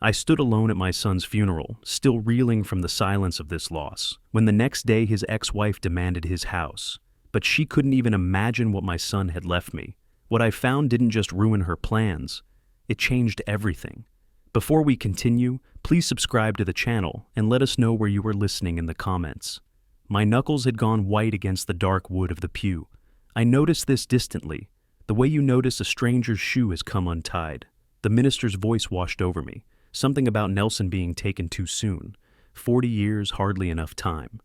I stood alone at my son's funeral, still reeling from the silence of this loss, when the next day his ex-wife demanded his house. But she couldn't even imagine what my son had left me. What I found didn't just ruin her plans, it changed everything. Before we continue, please subscribe to the channel and let us know where you were listening in the comments. My knuckles had gone white against the dark wood of the pew. I noticed this distantly, the way you notice a stranger's shoe has come untied. The minister's voice washed over me, something about Nelson being taken too soon. 40 years, hardly enough time.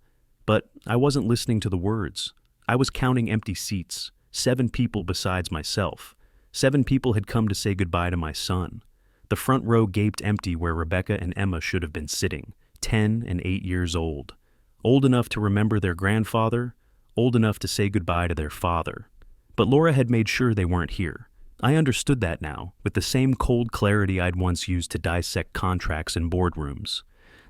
But I wasn't listening to the words. I was counting empty seats, 7 people besides myself. 7 people had come to say goodbye to my son. The front row gaped empty where Rebecca and Emma should have been sitting, 10 and 8 years old. Old enough to remember their grandfather, old enough to say goodbye to their father. But Laura had made sure they weren't here. I understood that now, with the same cold clarity I'd once used to dissect contracts in boardrooms.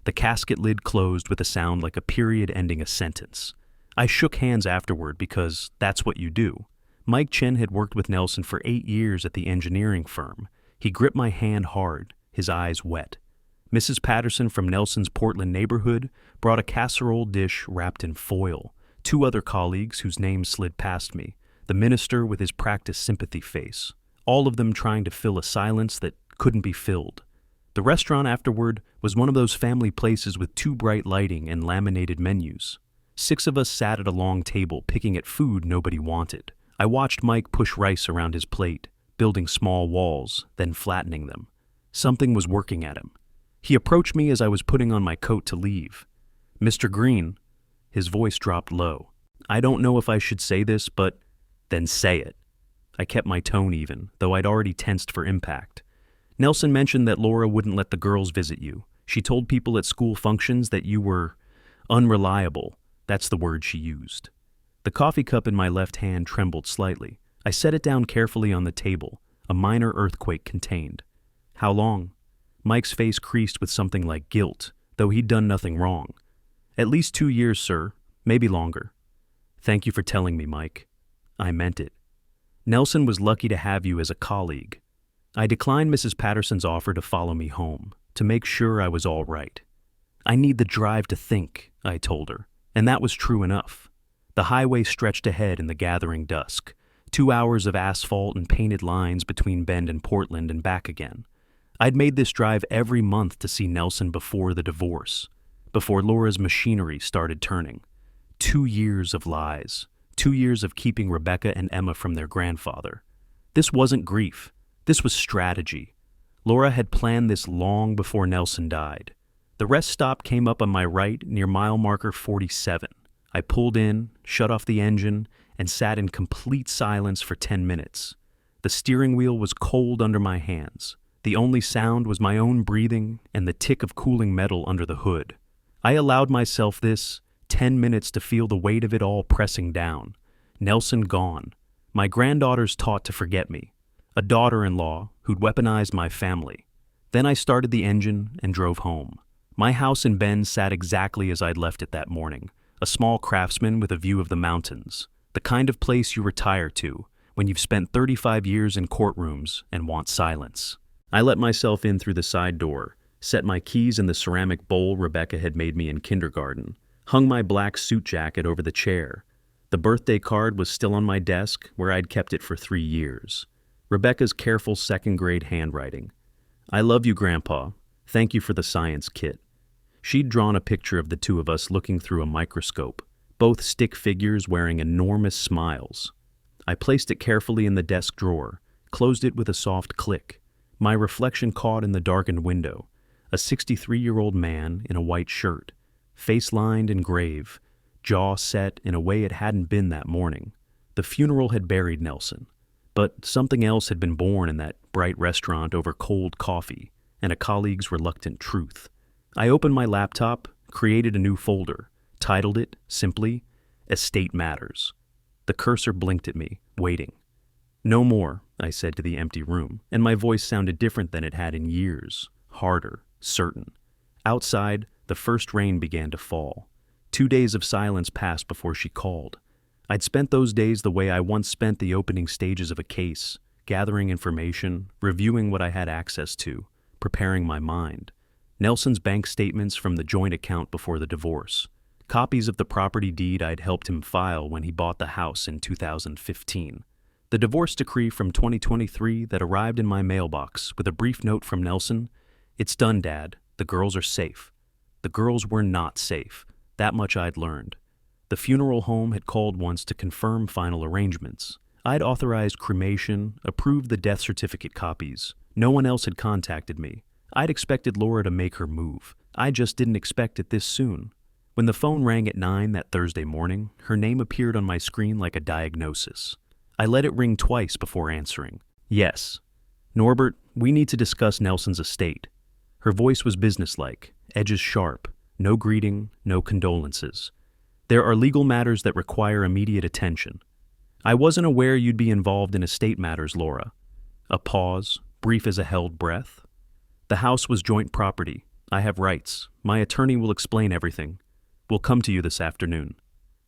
The casket lid closed with a sound like a period ending a sentence. I shook hands afterward because that's what you do. Mike Chen had worked with Nelson for 8 years at the engineering firm. He gripped my hand hard, his eyes wet. Mrs. Patterson from Nelson's Portland neighborhood brought a casserole dish wrapped in foil. 2 other colleagues whose names slid past me, the minister with his practiced sympathy face, all of them trying to fill a silence that couldn't be filled. The restaurant afterward was one of those family places with too bright lighting and laminated menus. 6 of us sat at a long table picking at food nobody wanted. I watched Mike push rice around his plate, building small walls, then flattening them. Something was working at him. He approached me as I was putting on my coat to leave. "Mr. Green," his voice dropped low. "I don't know if I should say this, but then say it." I kept my tone even, though I'd already tensed for impact. "Nelson mentioned that Laura wouldn't let the girls visit you. She told people at school functions that you were unreliable. That's the word she used." The coffee cup in my left hand trembled slightly. I set it down carefully on the table, a minor earthquake contained. "How long?" Mike's face creased with something like guilt, though he'd done nothing wrong. "At least 2 years, sir. Maybe longer." "Thank you for telling me, Mike." I meant it. "Nelson was lucky to have you as a colleague." I declined Mrs. Patterson's offer to follow me home, to make sure I was all right. "I need the drive to think," I told her, and that was true enough. The highway stretched ahead in the gathering dusk, 2 hours of asphalt and painted lines between Bend and Portland and back again. I'd made this drive every month to see Nelson before the divorce, before Laura's machinery started turning. 2 years of lies, 2 years of keeping Rebecca and Emma from their grandfather. This wasn't grief, this was strategy. Laura had planned this long before Nelson died. The rest stop came up on my right near mile marker 47. I pulled in, shut off the engine, and sat in complete silence for 10 minutes. The steering wheel was cold under my hands. The only sound was my own breathing and the tick of cooling metal under the hood. I allowed myself this 10 minutes to feel the weight of it all pressing down. Nelson gone. My granddaughters taught to forget me. A daughter-in-law who'd weaponized my family. Then I started the engine and drove home. My house in Bend sat exactly as I'd left it that morning. A small craftsman with a view of the mountains. The kind of place you retire to when you've spent 35 years in courtrooms and want silence. I let myself in through the side door, set my keys in the ceramic bowl Rebecca had made me in kindergarten, hung my black suit jacket over the chair. The birthday card was still on my desk where I'd kept it for 3 years. Rebecca's careful second-grade handwriting. "I love you, Grandpa. Thank you for the science kit." She'd drawn a picture of the 2 of us looking through a microscope, both stick figures wearing enormous smiles. I placed it carefully in the desk drawer, closed it with a soft click. My reflection caught in the darkened window, a 63-year-old man in a white shirt, face lined and grave, jaw set in a way it hadn't been that morning. The funeral had buried Nelson, but something else had been born in that bright restaurant over cold coffee and a colleague's reluctant truth. I opened my laptop, created a new folder, titled it, simply, Estate Matters. The cursor blinked at me, waiting. "No more," I said to the empty room, and my voice sounded different than it had in years, harder, certain. Outside, the first rain began to fall. 2 days of silence passed before she called. I'd spent those days the way I once spent the opening stages of a case, gathering information, reviewing what I had access to, preparing my mind. Nelson's bank statements from the joint account before the divorce. Copies of the property deed I'd helped him file when he bought the house in 2015. The divorce decree from 2023 that arrived in my mailbox with a brief note from Nelson. "It's done, Dad. The girls are safe." The girls were not safe. That much I'd learned. The funeral home had called once to confirm final arrangements. I'd authorized cremation, approved the death certificate copies. No one else had contacted me. I'd expected Laura to make her move. I just didn't expect it this soon. When the phone rang at 9 that Thursday morning, her name appeared on my screen like a diagnosis. I let it ring twice before answering. "Yes." "Norbert, we need to discuss Nelson's estate." Her voice was businesslike, edges sharp, no greeting, no condolences. "There are legal matters that require immediate attention." "I wasn't aware you'd be involved in estate matters, Laura." A pause, brief as a held breath. "The house was joint property. I have rights. My attorney will explain everything. We'll come to you this afternoon."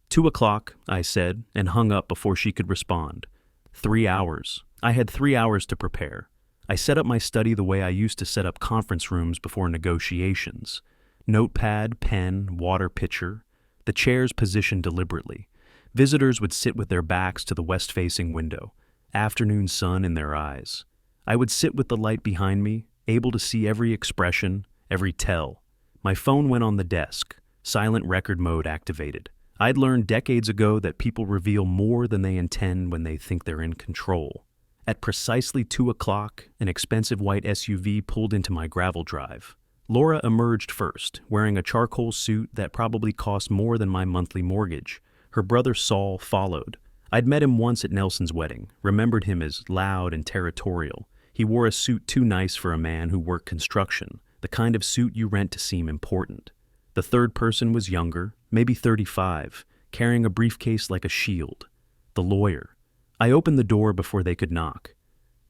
2:00, I said, and hung up before she could respond. 3 hours. I had 3 hours to prepare. I set up my study the way I used to set up conference rooms before negotiations. Notepad, pen, water pitcher. The chairs positioned deliberately. Visitors would sit with their backs to the west-facing window, afternoon sun in their eyes. I would sit with the light behind me, able to see every expression, every tell. My phone went on the desk, silent record mode activated. I'd learned decades ago that people reveal more than they intend when they think they're in control. At precisely 2:00, an expensive white SUV pulled into my gravel drive. Laura emerged first, wearing a charcoal suit that probably cost more than my monthly mortgage. Her brother Saul followed. I'd met him once at Nelson's wedding, remembered him as loud and territorial. He wore a suit too nice for a man who worked construction, the kind of suit you rent to seem important. The third person was younger, maybe 35, carrying a briefcase like a shield. The lawyer. I opened the door before they could knock.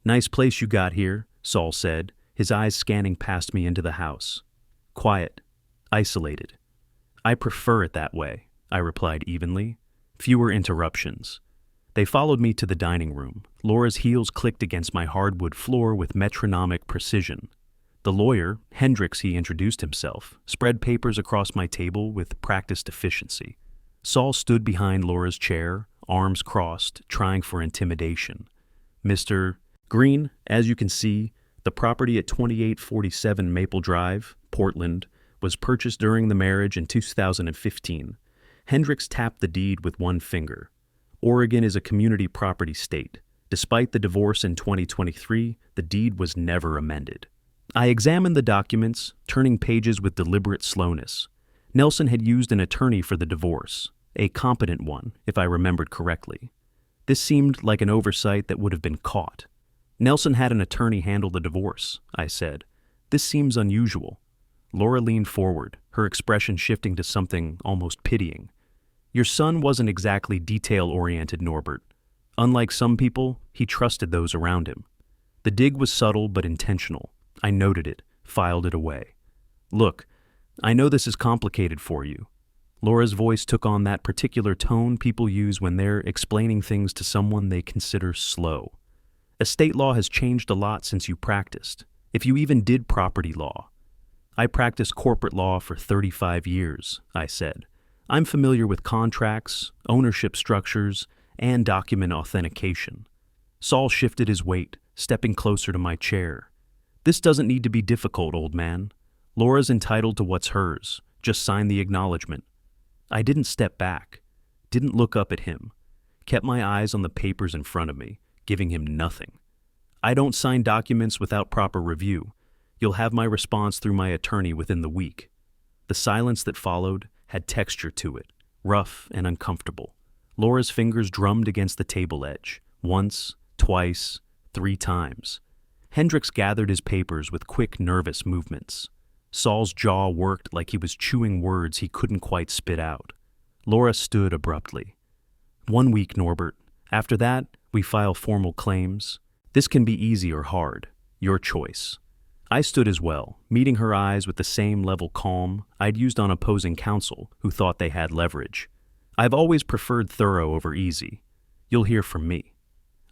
"Nice place you got here," Saul said, his eyes scanning past me into the house. "Quiet. Isolated." "I prefer it that way," I replied evenly. "Fewer interruptions." They followed me to the dining room. Laura's heels clicked against my hardwood floor with metronomic precision. The lawyer, Hendricks he introduced himself, spread papers across my table with practiced efficiency. Saul stood behind Laura's chair, arms crossed, trying for intimidation. "Mr. Green, as you can see, the property at 2847 Maple Drive, Portland, was purchased during the marriage in 2015. Hendricks tapped the deed with one finger. Oregon is a community property state. Despite the divorce in 2023, the deed was never amended. I examined the documents, turning pages with deliberate slowness. Nelson had used an attorney for the divorce, a competent one, if I remembered correctly. This seemed like an oversight that would have been caught. "Nelson had an attorney handle the divorce," I said. "This seems unusual." Laura leaned forward, her expression shifting to something almost pitying. "Your son wasn't exactly detail-oriented, Norbert. Unlike some people, he trusted those around him." The dig was subtle but intentional. I noted it, filed it away. "Look, I know this is complicated for you." Laura's voice took on that particular tone people use when they're explaining things to someone they consider slow. "Estate law has changed a lot since you practiced, if you even did property law." "I practiced corporate law for 35 years, I said. "I'm familiar with contracts, ownership structures, and document authentication." Saul shifted his weight, stepping closer to my chair. "This doesn't need to be difficult, old man. Laura's entitled to what's hers. Just sign the acknowledgement." I didn't step back, didn't look up at him, kept my eyes on the papers in front of me, giving him nothing. "I don't sign documents without proper review. You'll have my response through my attorney within the week." The silence that followed had texture to it, rough and uncomfortable. Laura's fingers drummed against the table edge, once, twice, 3 times. Hendricks gathered his papers with quick, nervous movements. Saul's jaw worked like he was chewing words he couldn't quite spit out. Laura stood abruptly. 1 week, Norbert. After that, we file formal claims. This can be easy or hard. Your choice." I stood as well, meeting her eyes with the same level calm I'd used on opposing counsel who thought they had leverage. "I've always preferred thorough over easy. You'll hear from me."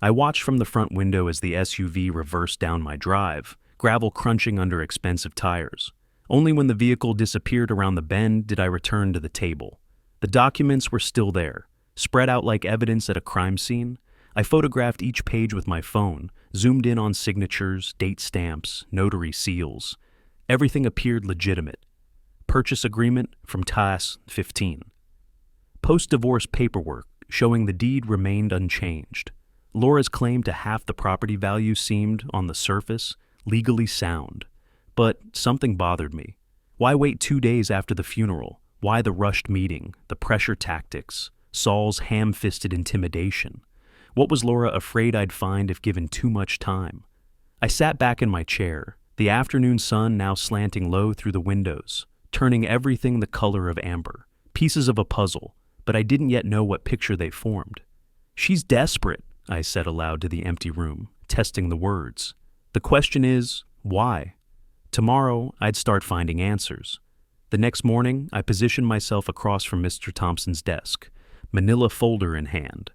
I watched from the front window as the SUV reversed down my drive, gravel crunching under expensive tires. Only when the vehicle disappeared around the bend did I return to the table. The documents were still there, spread out like evidence at a crime scene. I photographed each page with my phone, zoomed in on signatures, date stamps, notary seals. Everything appeared legitimate. Purchase agreement from TAS 15. Post-divorce paperwork showing the deed remained unchanged. Laura's claim to half the property value seemed, on the surface, legally sound. But something bothered me. Why wait 2 days after the funeral? Why the rushed meeting, the pressure tactics, Saul's ham-fisted intimidation? What was Laura afraid I'd find if given too much time? I sat back in my chair, the afternoon sun now slanting low through the windows, turning everything the color of amber. Pieces of a puzzle, but I didn't yet know what picture they formed. "She's desperate," I said aloud to the empty room, testing the words. "The question is, why?" Tomorrow, I'd start finding answers. The next morning, I positioned myself across from Mr. Thompson's desk, manila folder in hand.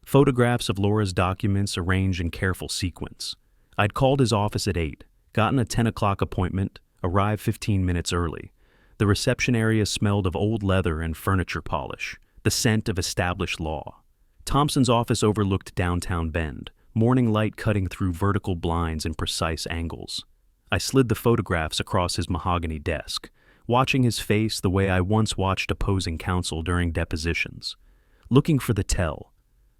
Photographs of Laura's documents arranged in careful sequence. I'd called his office at 8, gotten a 10 o'clock appointment, arrived 15 minutes early. The reception area smelled of old leather and furniture polish, the scent of established law. Thompson's office overlooked downtown Bend, morning light cutting through vertical blinds in precise angles. I slid the photographs across his mahogany desk, watching his face the way I once watched opposing counsel during depositions, looking for the tell,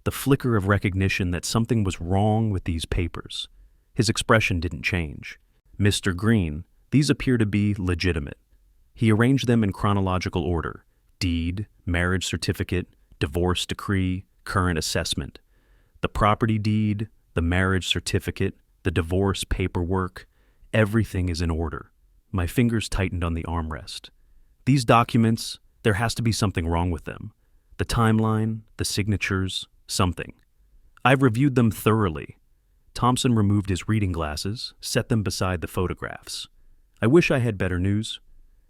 the flicker of recognition that something was wrong with these papers. His expression didn't change. "Mr. Green, these appear to be legitimate." He arranged them in chronological order: deed, marriage certificate, divorce decree, current assessment. The property deed, the marriage certificate, the divorce paperwork, everything is in order. My fingers tightened on the armrest. These documents, there has to be something wrong with them. The timeline, the signatures, something. I've reviewed them thoroughly. Thompson removed his reading glasses, set them beside the photographs. I wish I had better news.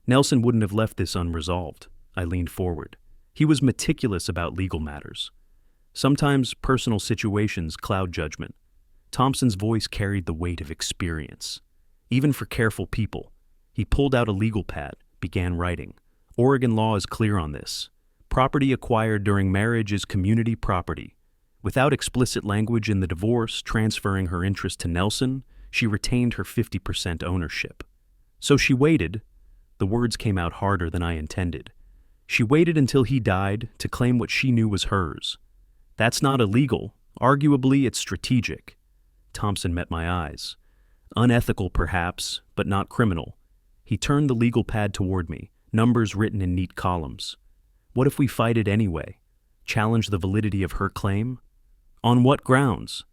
Nelson wouldn't have left this unresolved. I leaned forward. He was meticulous about legal matters. Sometimes personal situations cloud judgment. Thompson's voice carried the weight of experience. Even for careful people. He pulled out a legal pad, began writing. Oregon law is clear on this. Property acquired during marriage is community property. Without explicit language in the divorce transferring her interest to Nelson, she retained her 50% ownership. So she waited. The words came out harder than I intended. She waited until he died to claim what she knew was hers. That's not illegal. Arguably, it's strategic. Thompson met my eyes. Unethical, perhaps, but not criminal. He turned the legal pad toward me, numbers written in neat columns. What if we fight it anyway? Challenge the validity of her claim? On what grounds?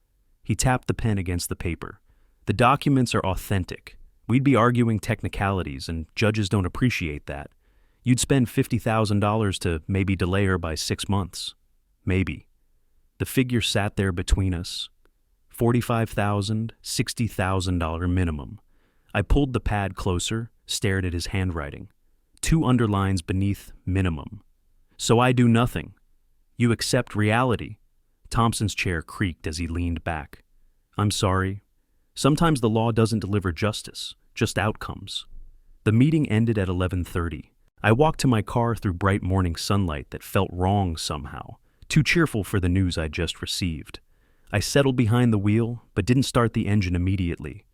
He tapped the pen against the paper. The documents are authentic. We'd be arguing technicalities, and judges don't appreciate that. You'd spend $50,000 to maybe delay her by 6 months. Maybe. The figure sat there between us. $45,000, $60,000 minimum. I pulled the pad closer, stared at his handwriting. 2 underlines beneath minimum. So I do nothing. You accept reality. Thompson's chair creaked as he leaned back. I'm sorry. Sometimes the law doesn't deliver justice, just outcomes. The meeting ended at 11:30. I walked to my car through bright morning sunlight that felt wrong somehow, too cheerful for the news I'd just received. I settled behind the wheel, but didn't start the engine immediately.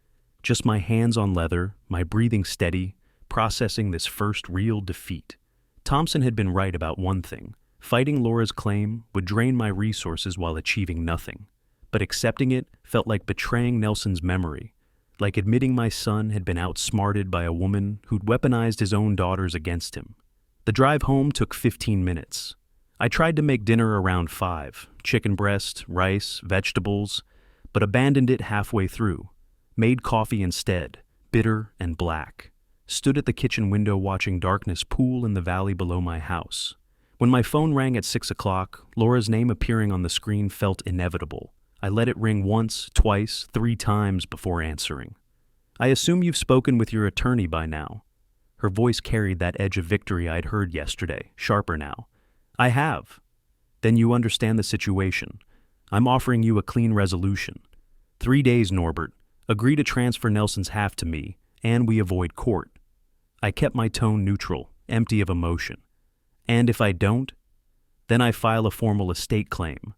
Just my hands on leather, my breathing steady, processing this first real defeat. Thompson had been right about one thing. Fighting Laura's claim would drain my resources while achieving nothing. But accepting it felt like betraying Nelson's memory, like admitting my son had been outsmarted by a woman who'd weaponized his own daughters against him. The drive home took 15 minutes. I tried to make dinner around 5, chicken breast, rice, vegetables, but abandoned it halfway through. Made coffee instead, bitter and black. Stood at the kitchen window watching darkness pool in the valley below my house. When my phone rang at 6 o'clock, Laura's name appearing on the screen felt inevitable. I let it ring once, twice, 3 times before answering. I assume you've spoken with your attorney by now. Her voice carried that edge of victory I'd heard yesterday, sharper now. I have. Then you understand the situation. I'm offering you a clean resolution. 3 days, Norbert. Agree to transfer Nelson's half to me, and we avoid court. I kept my tone neutral, empty of emotion. And if I don't, then I file a formal estate claim.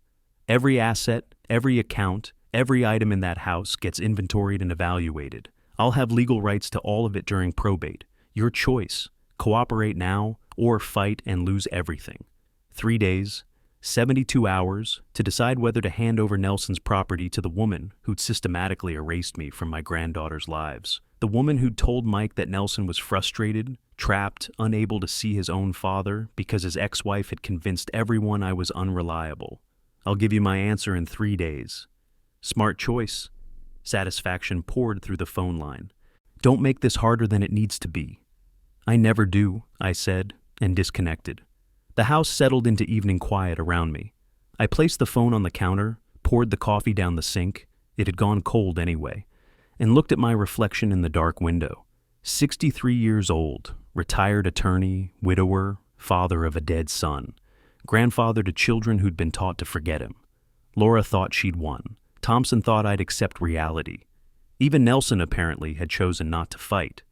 Every asset, every account, every item in that house gets inventoried and evaluated. I'll have legal rights to all of it during probate. Your choice. Cooperate now or fight and lose everything. 3 days, 72 hours to decide whether to hand over Nelson's property to the woman who'd systematically erased me from my granddaughters' lives. The woman who'd told Mike that Nelson was frustrated, trapped, unable to see his own father because his ex-wife had convinced everyone I was unreliable. I'll give you my answer in 3 days. Smart choice. Satisfaction poured through the phone line. Don't make this harder than it needs to be. I never do, I said, and disconnected. The house settled into evening quiet around me. I placed the phone on the counter, poured the coffee down the sink, it had gone cold anyway, and looked at my reflection in the dark window. 63 years old, retired attorney, widower, father of a dead son, grandfather to children who'd been taught to forget him. Laura thought she'd won. Thompson thought I'd accept reality. Even Nelson apparently had chosen not to fight.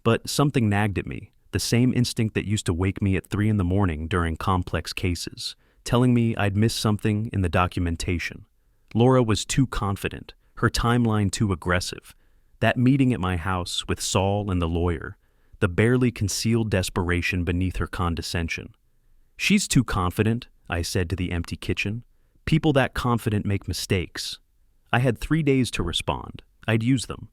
But something nagged at me, the same instinct that used to wake me at 3 a.m. during complex cases, telling me I'd missed something in the documentation. Laura was too confident, her timeline too aggressive. That meeting at my house with Saul and the lawyer, the barely concealed desperation beneath her condescension. She's too confident, I said to the empty kitchen. People that confident make mistakes. I had 3 days to respond. I'd use them.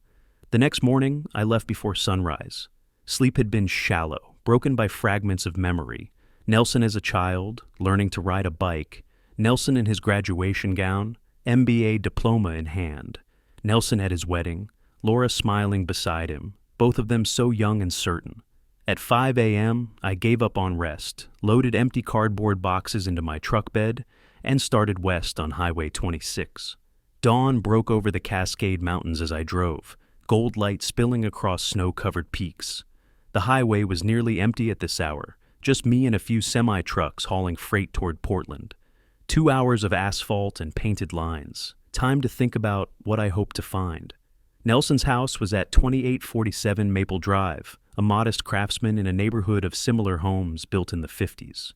The next morning, I left before sunrise. Sleep had been shallow, broken by fragments of memory. Nelson as a child, learning to ride a bike. Nelson in his graduation gown, MBA diploma in hand. Nelson at his wedding, Laura smiling beside him, both of them so young and certain. At 5 a.m., I gave up on rest, loaded empty cardboard boxes into my truck bed, and started west on Highway 26. Dawn broke over the Cascade Mountains as I drove, gold light spilling across snow-covered peaks. The highway was nearly empty at this hour, just me and a few semi-trucks hauling freight toward Portland. 2 hours of asphalt and painted lines. Time to think about what I hoped to find. Nelson's house was at 2847 Maple Drive, a modest craftsman in a neighborhood of similar homes built in the 50s.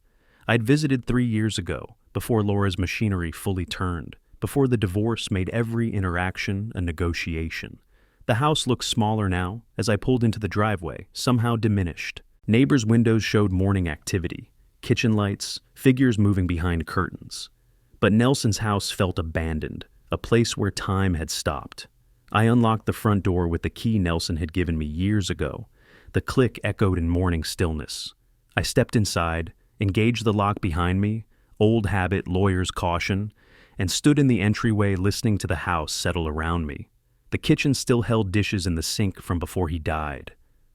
I'd visited 3 years ago, before Laura's machinery fully turned, before the divorce made every interaction a negotiation. The house looks smaller now, as I pulled into the driveway, somehow diminished. Neighbors' windows showed morning activity, kitchen lights, figures moving behind curtains. But Nelson's house felt abandoned, a place where time had stopped. I unlocked the front door with the key Nelson had given me years ago. The click echoed in morning stillness. I stepped inside, engaged the lock behind me, old habit, lawyer's caution, and stood in the entryway listening to the house settle around me. The kitchen still held dishes in the sink from before he died.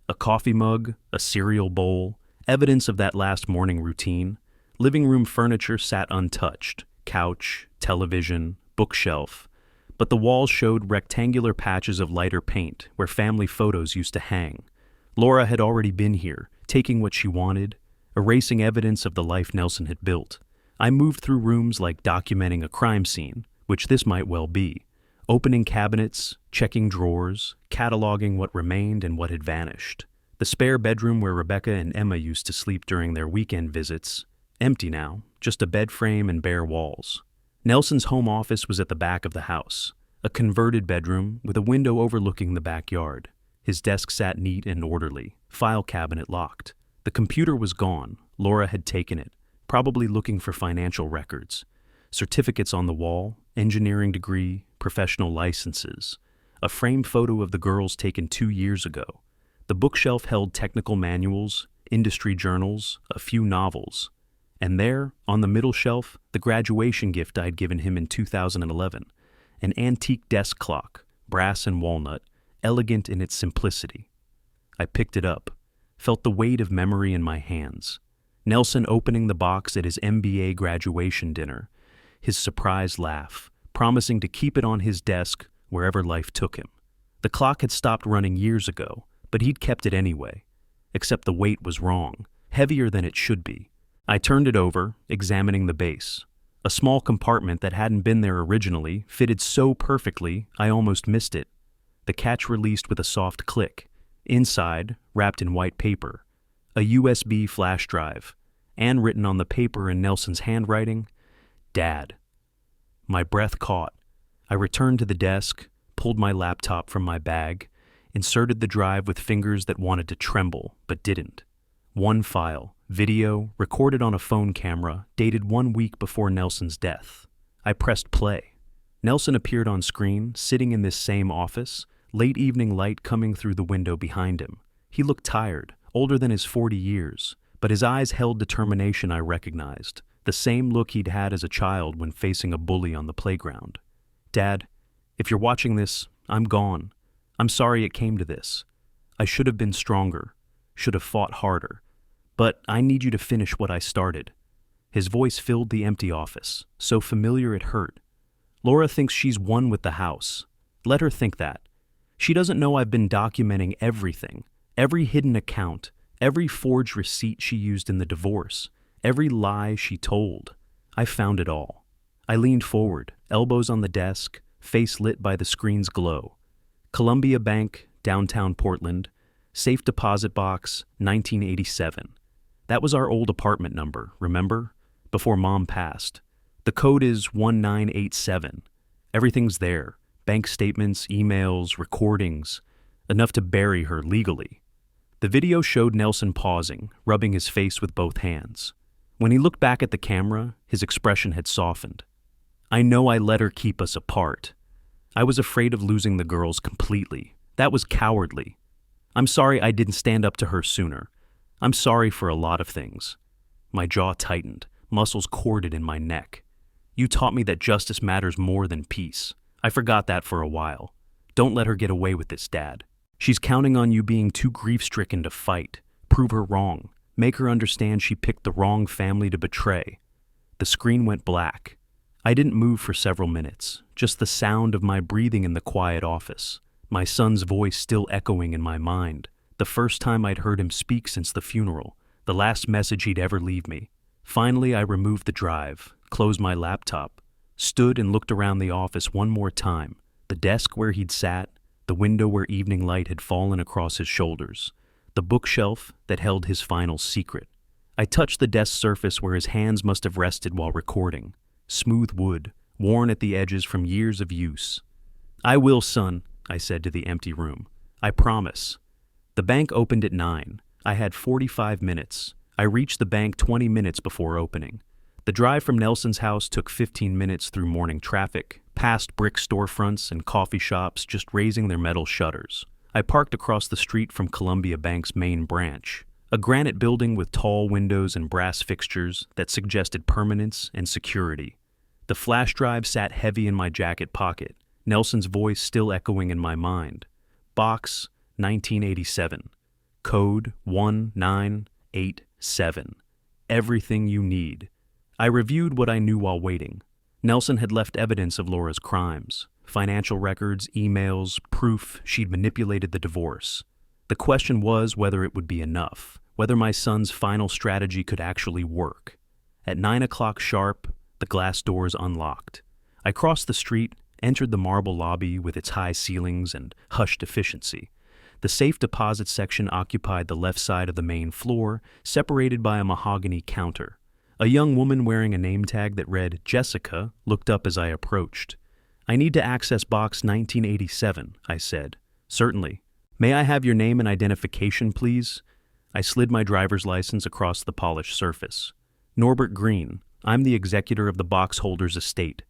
A coffee mug, a cereal bowl, evidence of that last morning routine. Living room furniture sat untouched, couch, television, bookshelf, but the walls showed rectangular patches of lighter paint where family photos used to hang. Laura had already been here, taking what she wanted, erasing evidence of the life Nelson had built. I moved through rooms like documenting a crime scene, which this might well be, opening cabinets, checking drawers, cataloging what remained and what had vanished. The spare bedroom where Rebecca and Emma used to sleep during their weekend visits, empty now, just a bed frame and bare walls. Nelson's home office was at the back of the house, a converted bedroom with a window overlooking the backyard. His desk sat neat and orderly, file cabinet locked. The computer was gone. Laura had taken it, probably looking for financial records. Certificates on the wall, engineering degree, professional licenses. A framed photo of the girls taken 2 years ago. The bookshelf held technical manuals, industry journals, a few novels. And there, on the middle shelf, the graduation gift I'd given him in 2011. An antique desk clock, brass and walnut, elegant in its simplicity. I picked it up, felt the weight of memory in my hands. Nelson opening the box at his MBA graduation dinner, his surprised laugh, promising to keep it on his desk wherever life took him. The clock had stopped running years ago, but he'd kept it anyway. Except the weight was wrong, heavier than it should be. I turned it over, examining the base. A small compartment that hadn't been there originally fitted so perfectly I almost missed it. The catch released with a soft click. Inside, wrapped in white paper, a USB flash drive, and written on the paper in Nelson's handwriting, "Dad." My breath caught. I returned to the desk, pulled my laptop from my bag, inserted the drive with fingers that wanted to tremble, but didn't. One file, video, recorded on a phone camera, dated 1 week before Nelson's death. I pressed play. Nelson appeared on screen, sitting in this same office, late evening light coming through the window behind him. He looked tired, older than his 40 years, but his eyes held determination I recognized, the same look he'd had as a child when facing a bully on the playground. "Dad, if you're watching this, I'm gone. I'm sorry it came to this. I should have been stronger, should have fought harder. But I need you to finish what I started." His voice filled the empty office, so familiar it hurt. "Laura thinks she's won with the house. Let her think that. She doesn't know I've been documenting everything, every hidden account, every forged receipt she used in the divorce, every lie she told. I found it all." I leaned forward, elbows on the desk, face lit by the screen's glow. Columbia Bank, downtown Portland, safe deposit box, 1987. That was our old apartment number, remember? Before Mom passed. The code is 1987. Everything's there. Bank statements, emails, recordings. Enough to bury her legally. The video showed Nelson pausing, rubbing his face with both hands. When he looked back at the camera, his expression had softened. "I know I let her keep us apart. I was afraid of losing the girls completely. That was cowardly. I'm sorry I didn't stand up to her sooner. I'm sorry for a lot of things." My jaw tightened, muscles corded in my neck. "You taught me that justice matters more than peace. I forgot that for a while. Don't let her get away with this, Dad. She's counting on you being too grief-stricken to fight. Prove her wrong. Make her understand she picked the wrong family to betray." The screen went black. I didn't move for several minutes, just the sound of my breathing in the quiet office, my son's voice still echoing in my mind, the first time I'd heard him speak since the funeral, the last message he'd ever leave me. Finally, I removed the drive, closed my laptop, stood and looked around the office one more time, the desk where he'd sat, the window where evening light had fallen across his shoulders, the bookshelf that held his final secret. I touched the desk surface where his hands must have rested while recording. Smooth wood, worn at the edges from years of use. "I will, son," I said to the empty room. "I promise." The bank opened at 9. I had 45 minutes. I reached the bank 20 minutes before opening. The drive from Nelson's house took 15 minutes through morning traffic, past brick storefronts and coffee shops just raising their metal shutters. I parked across the street from Columbia Bank's main branch, a granite building with tall windows and brass fixtures that suggested permanence and security. The flash drive sat heavy in my jacket pocket, Nelson's voice still echoing in my mind. Box 1987. Code 1987. Everything you need. I reviewed what I knew while waiting. Nelson had left evidence of Laura's crimes, financial records, emails, proof she'd manipulated the divorce. The question was whether it would be enough, whether my son's final strategy could actually work. At 9 o'clock sharp, the glass doors unlocked. I crossed the street, entered the marble lobby with its high ceilings and hushed efficiency. The safe deposit section occupied the left side of the main floor, separated by a mahogany counter. A young woman wearing a name tag that read Jessica looked up as I approached. "I need to access box 1987, I said. "Certainly. May I have your name and identification, please?" I slid my driver's license across the polished surface. "Norbert Green. I'm the executor of the box holder's estate."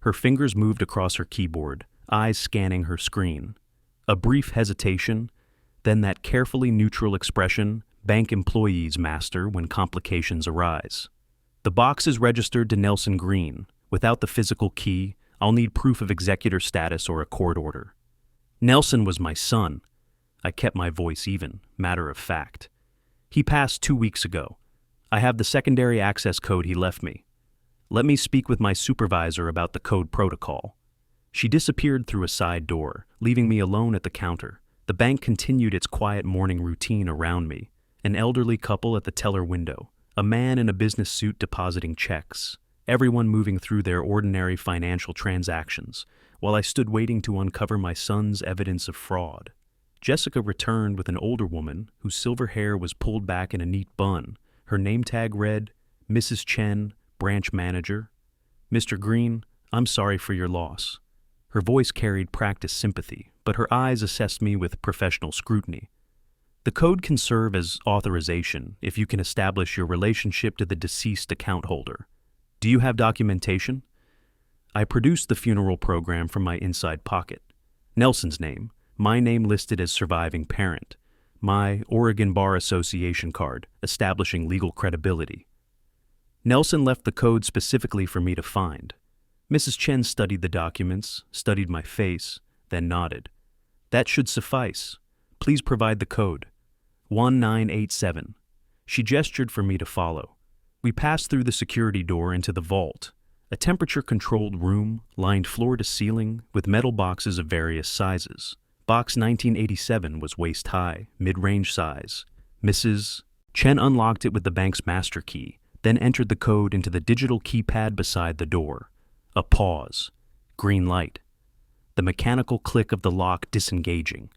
Her fingers moved across her keyboard, eyes scanning her screen. A brief hesitation, then that carefully neutral expression bank employees master when complications arise. "The box is registered to Nelson Green. Without the physical key, I'll need proof of executor status or a court order." "Nelson was my son." I kept my voice even, matter of fact. "He passed 2 weeks ago. I have the secondary access code he left me. Let me speak with my supervisor about the code protocol." She disappeared through a side door, leaving me alone at the counter. The bank continued its quiet morning routine around me. An elderly couple at the teller window, a man in a business suit depositing checks. everyone moving through their ordinary financial transactions, while I stood waiting to uncover my son's evidence of fraud. Jessica returned with an older woman whose silver hair was pulled back in a neat bun. Her name tag read, Mrs. Chen, branch manager. Mr. Green, I'm sorry for your loss. Her voice carried practiced sympathy, but her eyes assessed me with professional scrutiny. The code can serve as authorization if you can establish your relationship to the deceased account holder. Do you have documentation? I produced the funeral program from my inside pocket. Nelson's name, my name listed as surviving parent, my Oregon Bar Association card establishing legal credibility. Nelson left the code specifically for me to find. Mrs. Chen studied the documents, studied my face, then nodded. That should suffice. Please provide the code. 1987. She gestured for me to follow. We passed through the security door into the vault, a temperature-controlled room lined floor to ceiling with metal boxes of various sizes. Box 1987 was waist-high, mid-range size. Mrs. Chen unlocked it with the bank's master key, then entered the code into the digital keypad beside the door. A pause. Green light. The mechanical click of the lock disengaging.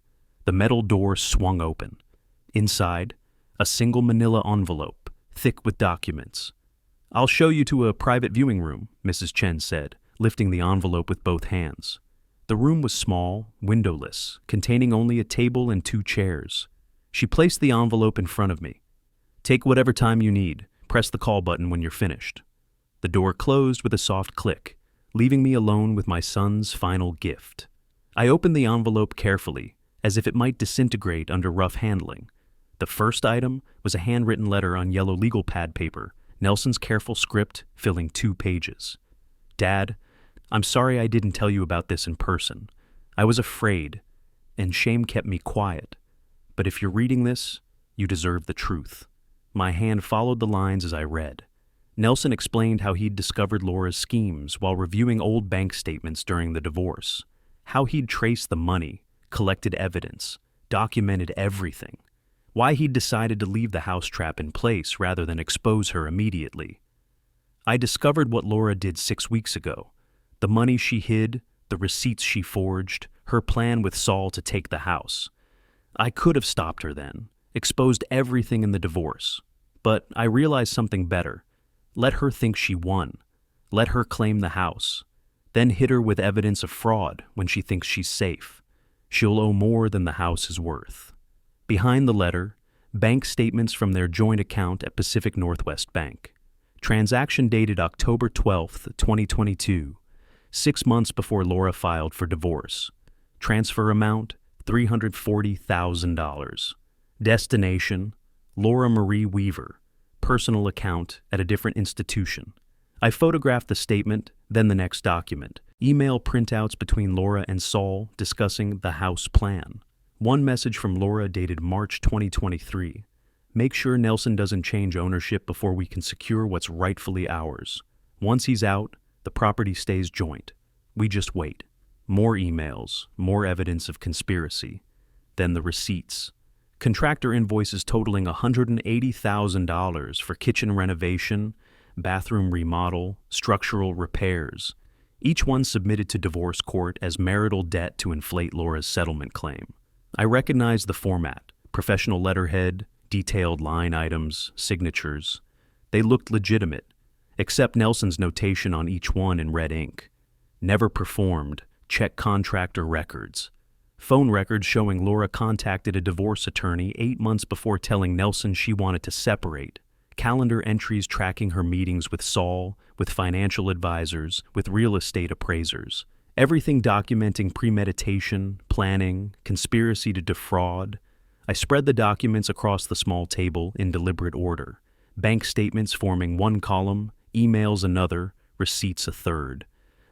The metal door swung open. Inside, a single manila envelope, thick with documents. I'll show you to a private viewing room, Mrs. Chen said, lifting the envelope with both hands. The room was small, windowless, containing only a table and 2 chairs. She placed the envelope in front of me. Take whatever time you need. Press the call button when you're finished. The door closed with a soft click, leaving me alone with my son's final gift. I opened the envelope carefully, as if it might disintegrate under rough handling. The first item was a handwritten letter on yellow legal pad paper, Nelson's careful script filling 2 pages. Dad, I'm sorry I didn't tell you about this in person. I was afraid, and shame kept me quiet. But if you're reading this, you deserve the truth. My hand followed the lines as I read. Nelson explained how he'd discovered Laura's schemes while reviewing old bank statements during the divorce, how he'd traced the money, collected evidence, documented everything, why he'd decided to leave the house trap in place rather than expose her immediately. I discovered what Laura did 6 weeks ago, the money she hid, the receipts she forged, her plan with Saul to take the house. I could have stopped her then, exposed everything in the divorce, but I realized something better. Let her think she won. Let her claim the house. Then hit her with evidence of fraud when she thinks she's safe. She'll owe more than the house is worth. Behind the letter, bank statements from their joint account at Pacific Northwest Bank. Transaction dated October 12, 2022, 6 months before Laura filed for divorce. Transfer amount, $340,000. Destination, Laura Marie Weaver. Personal account at a different institution. I photographed the statement, then the next document. Email printouts between Laura and Saul discussing the house plan. One message from Laura dated March 2023. Make sure Nelson doesn't change ownership before we can secure what's rightfully ours. Once he's out, the property stays joint. We just wait. More emails, more evidence of conspiracy. Then the receipts. Contractor invoices totaling $180,000 for kitchen renovation, bathroom remodel, structural repairs. Each one submitted to divorce court as marital debt to inflate Laura's settlement claim. I recognized the format, professional letterhead, detailed line items, signatures. They looked legitimate, except Nelson's notation on each one in red ink. Never performed, check contractor records. Phone records showing Laura contacted a divorce attorney 8 months before telling Nelson she wanted to separate. Calendar entries tracking her meetings with Saul, with financial advisors, with real estate appraisers. Everything documenting premeditation, planning, conspiracy to defraud. I spread the documents across the small table in deliberate order. Bank statements forming one column, emails another, receipts a third.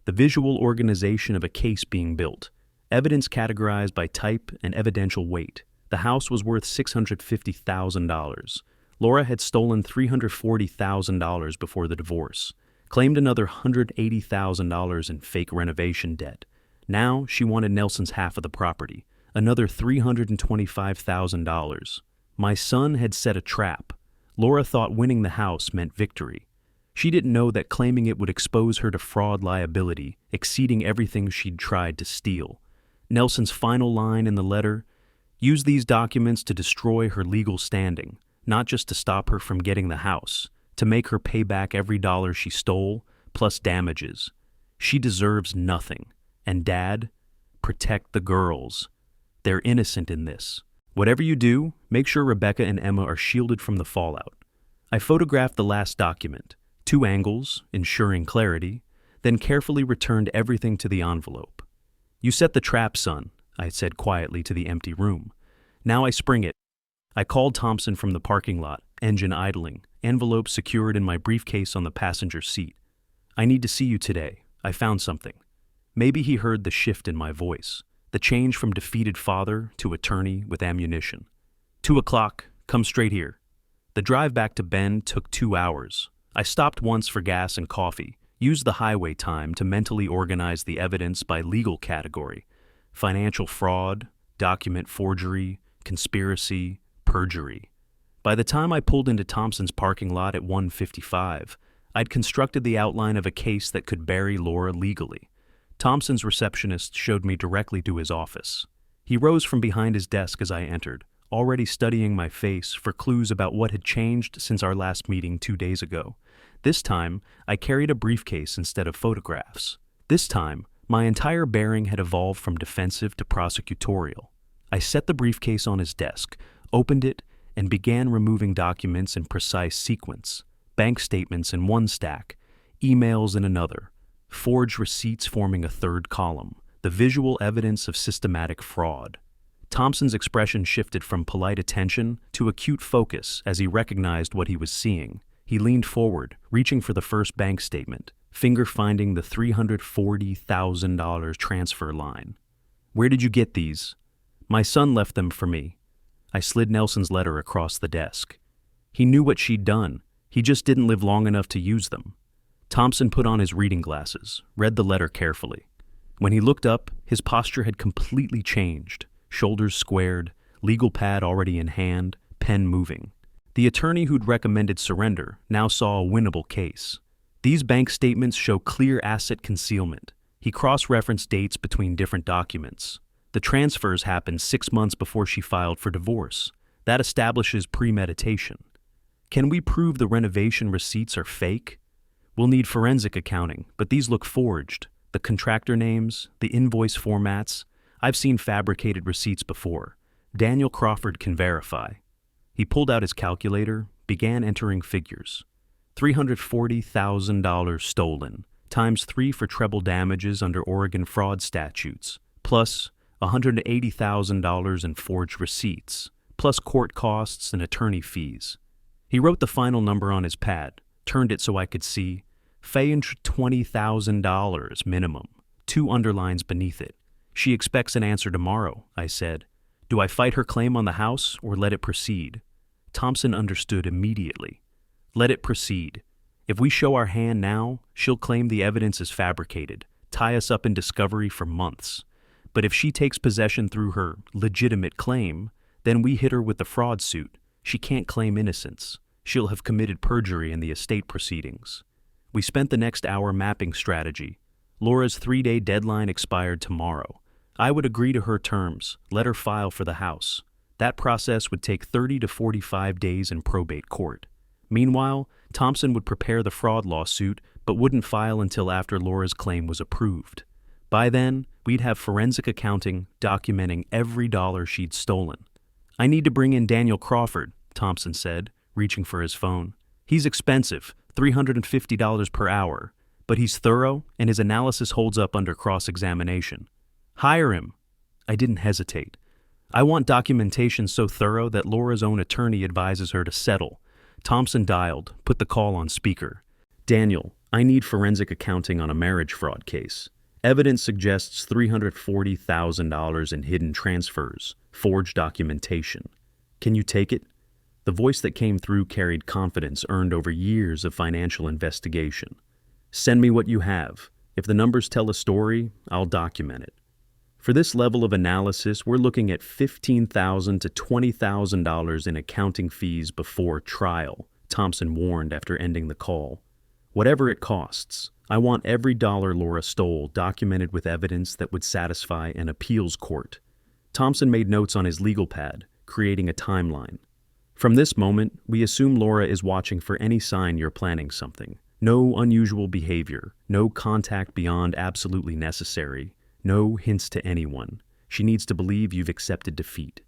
The visual organization of a case being built. Evidence categorized by type and evidential weight. The house was worth $650,000. Laura had stolen $340,000 before the divorce. Claimed another $180,000 in fake renovation debt. Now she wanted Nelson's half of the property, another $325,000. My son had set a trap. Laura thought winning the house meant victory. She didn't know that claiming it would expose her to fraud liability, exceeding everything she'd tried to steal. Nelson's final line in the letter: use these documents to destroy her legal standing, not just to stop her from getting the house, to make her pay back every dollar she stole, plus damages. She deserves nothing. And Dad, protect the girls. They're innocent in this. Whatever you do, make sure Rebecca and Emma are shielded from the fallout. I photographed the last document, 2 angles, ensuring clarity, then carefully returned everything to the envelope. You set the trap, son, I said quietly to the empty room. Now I spring it. I called Thompson from the parking lot, engine idling, envelope secured in my briefcase on the passenger seat. I need to see you today. I found something. Maybe he heard the shift in my voice, the change from defeated father to attorney with ammunition. 2 o'clock, come straight here. The drive back to Bend took 2 hours. I stopped once for gas and coffee, used the highway time to mentally organize the evidence by legal category: financial fraud, document forgery, conspiracy, perjury. By the time I pulled into Thompson's parking lot at 1:55, I'd constructed the outline of a case that could bury Laura legally. Thompson's receptionist showed me directly to his office. He rose from behind his desk as I entered, already studying my face for clues about what had changed since our last meeting 2 days ago. This time, I carried a briefcase instead of photographs. This time, my entire bearing had evolved from defensive to prosecutorial. I set the briefcase on his desk, opened it, and began removing documents in precise sequence: bank statements in one stack, emails in another, forged receipts forming a third column, the visual evidence of systematic fraud. Thompson's expression shifted from polite attention to acute focus as he recognized what he was seeing. He leaned forward, reaching for the first bank statement, finger finding the $340,000 transfer line. Where did you get these? My son left them for me. I slid Nelson's letter across the desk. He knew what she'd done. He just didn't live long enough to use them. Thompson put on his reading glasses, read the letter carefully. When he looked up, his posture had completely changed. Shoulders squared, legal pad already in hand, pen moving. The attorney who'd recommended surrender now saw a winnable case. These bank statements show clear asset concealment. He cross-referenced dates between different documents. The transfers happened 6 months before she filed for divorce. That establishes premeditation. Can we prove the renovation receipts are fake? We'll need forensic accounting, but these look forged. The contractor names, the invoice formats. I've seen fabricated receipts before. Daniel Crawford can verify. He pulled out his calculator, began entering figures. $340,000 stolen, times 3 for treble damages under Oregon fraud statutes, plus $180,000 in forged receipts, plus court costs and attorney fees. He wrote the final number on his pad, turned it so I could see $20,000 minimum, 2 underlines beneath it. She expects an answer tomorrow, I said. Do I fight her claim on the house or let it proceed? Thompson understood immediately. Let it proceed. If we show our hand now, she'll claim the evidence is fabricated, tie us up in discovery for months. But if she takes possession through her legitimate claim, then we hit her with the fraud suit. She can't claim innocence. She'll have committed perjury in the estate proceedings. We spent the next hour mapping strategy. Laura's 3-day deadline expired tomorrow. I would agree to her terms, let her file for the house. That process would take 30 to 45 days in probate court. Meanwhile, Thompson would prepare the fraud lawsuit, but wouldn't file until after Laura's claim was approved. By then, we'd have forensic accounting documenting every dollar she'd stolen. I need to bring in Daniel Crawford, Thompson said, reaching for his phone. He's expensive, $350 per hour, but he's thorough and his analysis holds up under cross-examination. Hire him. I didn't hesitate. I want documentation so thorough that Laura's own attorney advises her to settle. Thompson dialed, put the call on speaker. Daniel, I need forensic accounting on a marriage fraud case. Evidence suggests $340,000 in hidden transfers, forged documentation. Can you take it? The voice that came through carried confidence earned over years of financial investigation. Send me what you have. If the numbers tell a story, I'll document it. For this level of analysis, we're looking at $15,000 to $20,000 in accounting fees before trial, Thompson warned after ending the call. Whatever it costs. I want every dollar Laura stole documented with evidence that would satisfy an appeals court. Thompson made notes on his legal pad, creating a timeline. From this moment, we assume Laura is watching for any sign you're planning something. No unusual behavior, no contact beyond absolutely necessary, no hints to anyone. She needs to believe you've accepted defeat.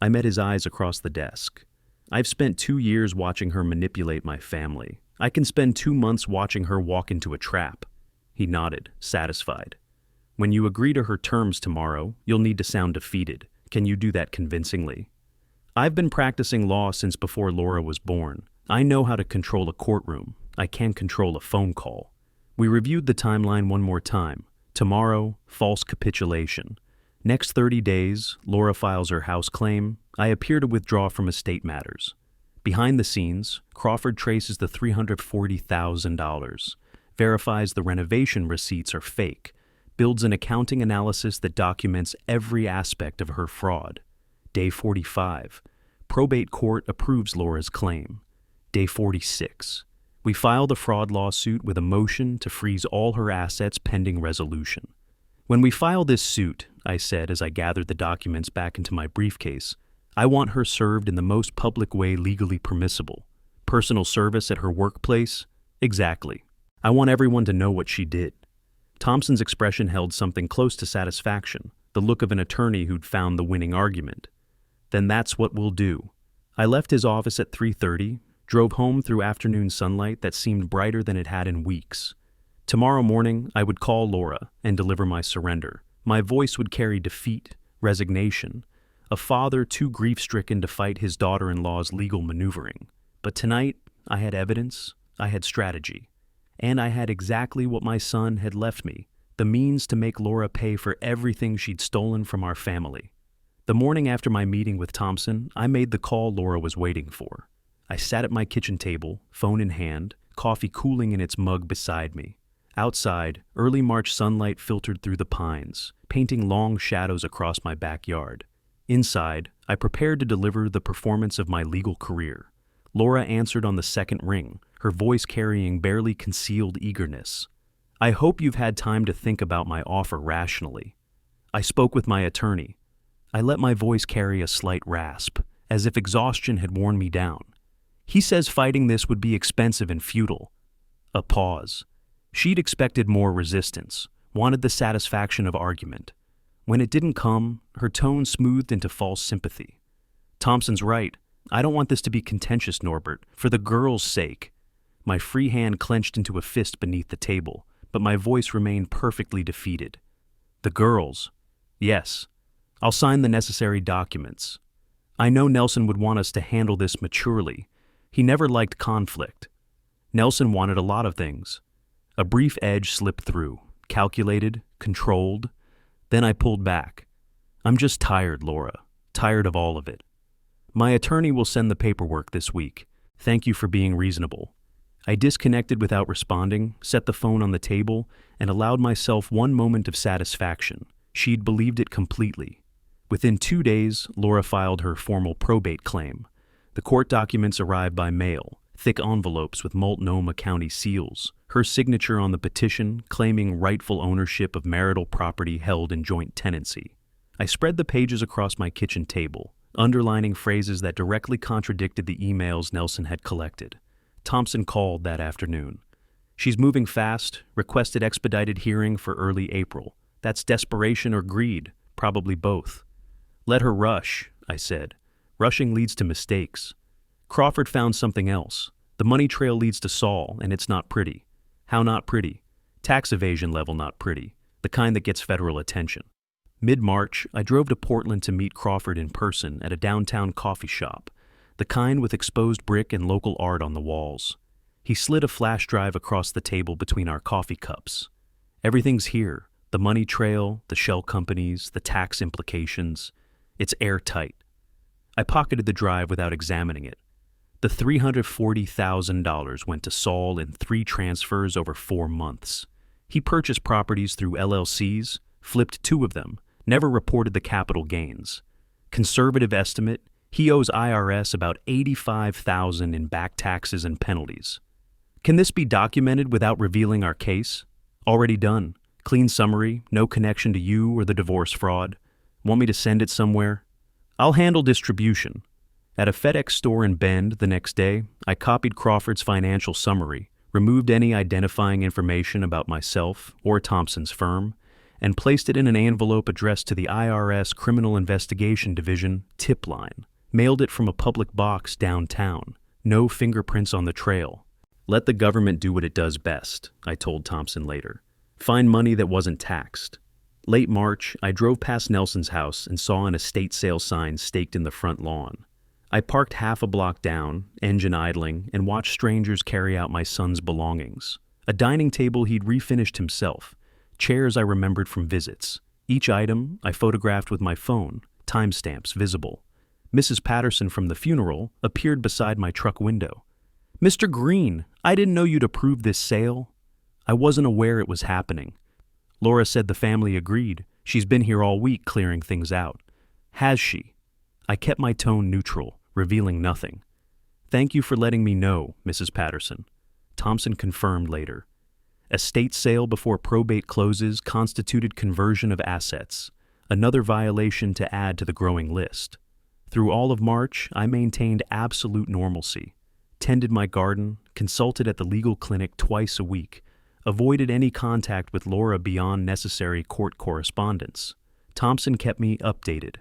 I met his eyes across the desk. I've spent 2 years watching her manipulate my family. I can spend 2 months watching her walk into a trap. He nodded, satisfied. When you agree to her terms tomorrow, you'll need to sound defeated. Can you do that convincingly? I've been practicing law since before Laura was born. I know how to control a courtroom. I can control a phone call. We reviewed the timeline one more time. Tomorrow, false capitulation. Next 30 days, Laura files her house claim. I appear to withdraw from estate matters. Behind the scenes, Crawford traces the $340,000, verifies the renovation receipts are fake, builds an accounting analysis that documents every aspect of her fraud. Day 45. Probate court approves Laura's claim. Day 46. We file the fraud lawsuit with a motion to freeze all her assets pending resolution. When we file this suit, I said as I gathered the documents back into my briefcase, I want her served in the most public way legally permissible. Personal service at her workplace? Exactly. I want everyone to know what she did. Thompson's expression held something close to satisfaction, the look of an attorney who'd found the winning argument. Then that's what we'll do. I left his office at 3:30, drove home through afternoon sunlight that seemed brighter than it had in weeks. Tomorrow morning, I would call Laura and deliver my surrender. My voice would carry defeat, resignation, a father too grief-stricken to fight his daughter-in-law's legal maneuvering. But tonight, I had evidence, I had strategy, and I had exactly what my son had left me, the means to make Laura pay for everything she'd stolen from our family. The morning after my meeting with Thompson, I made the call Laura was waiting for. I sat at my kitchen table, phone in hand, coffee cooling in its mug beside me. Outside, early March sunlight filtered through the pines, painting long shadows across my backyard. Inside, I prepared to deliver the performance of my legal career. Laura answered on the second ring, her voice carrying barely concealed eagerness. I hope you've had time to think about my offer rationally. I spoke with my attorney. I let my voice carry a slight rasp, as if exhaustion had worn me down. He says fighting this would be expensive and futile. A pause. She'd expected more resistance, wanted the satisfaction of argument. When it didn't come, her tone smoothed into false sympathy. Thompson's right. I don't want this to be contentious, Norbert, for the girl's sake. My free hand clenched into a fist beneath the table, but my voice remained perfectly defeated. The girls. Yes. I'll sign the necessary documents. I know Nelson would want us to handle this maturely. He never liked conflict. Nelson wanted a lot of things. A brief edge slipped through, calculated, controlled. Then I pulled back. I'm just tired, Laura. Tired of all of it. My attorney will send the paperwork this week. Thank you for being reasonable. I disconnected without responding, set the phone on the table, and allowed myself one moment of satisfaction. She'd believed it completely. Within 2 days, Laura filed her formal probate claim. The court documents arrived by mail, thick envelopes with Multnomah County seals, her signature on the petition claiming rightful ownership of marital property held in joint tenancy. I spread the pages across my kitchen table, underlining phrases that directly contradicted the emails Nelson had collected. Thompson called that afternoon. She's moving fast, requested expedited hearing for early April. That's desperation or greed, probably both. Let her rush, I said. Rushing leads to mistakes. Crawford found something else. The money trail leads to Saul, and it's not pretty. How not pretty? Tax evasion level not pretty. The kind that gets federal attention. Mid-March, I drove to Portland to meet Crawford in person at a downtown coffee shop, the kind with exposed brick and local art on the walls. He slid a flash drive across the table between our coffee cups. Everything's here. The money trail, the shell companies, the tax implications. It's airtight. I pocketed the drive without examining it. The $340,000 went to Saul in 3 transfers over 4 months. He purchased properties through LLCs, flipped 2 of them, never reported the capital gains. Conservative estimate, he owes IRS about $85,000 in back taxes and penalties. Can this be documented without revealing our case? Already done. Clean summary, no connection to you or the divorce fraud. Want me to send it somewhere? I'll handle distribution. At a FedEx store in Bend the next day, I copied Crawford's financial summary, removed any identifying information about myself or Thompson's firm, and placed it in an envelope addressed to the IRS Criminal Investigation Division tip line. Mailed it from a public box downtown. No fingerprints on the trail. Let the government do what it does best, I told Thompson later. Find money that wasn't taxed. Late March, I drove past Nelson's house and saw an estate sale sign staked in the front lawn. I parked half a block down, engine idling, and watched strangers carry out my son's belongings. A dining table he'd refinished himself, chairs I remembered from visits. Each item I photographed with my phone, timestamps visible. Mrs. Patterson from the funeral appeared beside my truck window. "Mr. Green, I didn't know you'd approve this sale." I wasn't aware it was happening. Laura said the family agreed. She's been here all week clearing things out. Has she? I kept my tone neutral, revealing nothing. "Thank you for letting me know, Mrs. Patterson." Thompson confirmed later. Estate sale before probate closes constituted conversion of assets, another violation to add to the growing list. Through all of March, I maintained absolute normalcy, tended my garden, consulted at the legal clinic twice a week, avoided any contact with Laura beyond necessary court correspondence. Thompson kept me updated.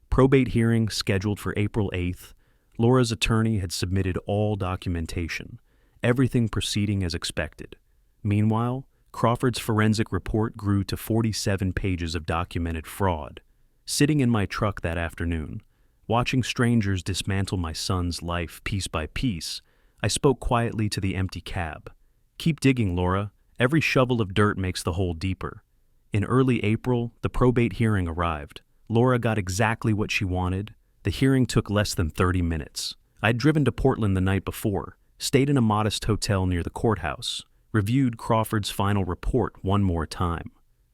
Probate hearing scheduled for April 8th. Laura's attorney had submitted all documentation, everything proceeding as expected. Meanwhile, Crawford's forensic report grew to 47 pages of documented fraud. Sitting in my truck that afternoon, watching strangers dismantle my son's life piece by piece, I spoke quietly to the empty cab. "Keep digging, Laura. Every shovel of dirt makes the hole deeper." In early April, the probate hearing arrived. Laura got exactly what she wanted. The hearing took less than 30 minutes. I'd driven to Portland the night before, stayed in a modest hotel near the courthouse, reviewed Crawford's final report one more time.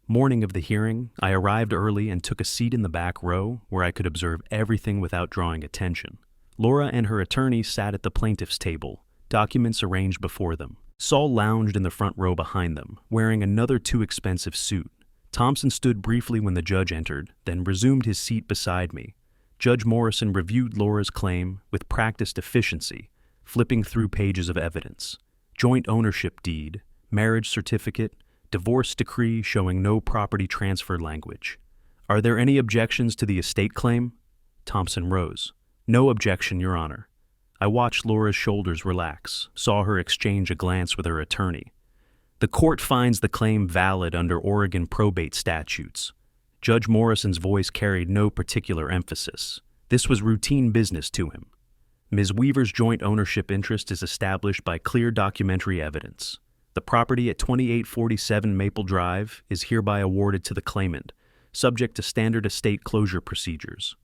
Morning of the hearing, I arrived early and took a seat in the back row where I could observe everything without drawing attention. Laura and her attorney sat at the plaintiff's table, documents arranged before them. Saul lounged in the front row behind them, wearing another too expensive suit. Thompson stood briefly when the judge entered, then resumed his seat beside me. Judge Morrison reviewed Laura's claim with practiced efficiency, flipping through pages of evidence. Joint ownership deed, marriage certificate, divorce decree showing no property transfer language. "Are there any objections to the estate claim?" Thompson rose. "No objection, Your Honor." I watched Laura's shoulders relax, saw her exchange a glance with her attorney. "The court finds the claim valid under Oregon probate statutes." Judge Morrison's voice carried no particular emphasis. This was routine business to him. "Ms. Weaver's joint ownership interest is established by clear documentary evidence. The property at 2847 Maple Drive is hereby awarded to the claimant, subject to standard estate closure procedures."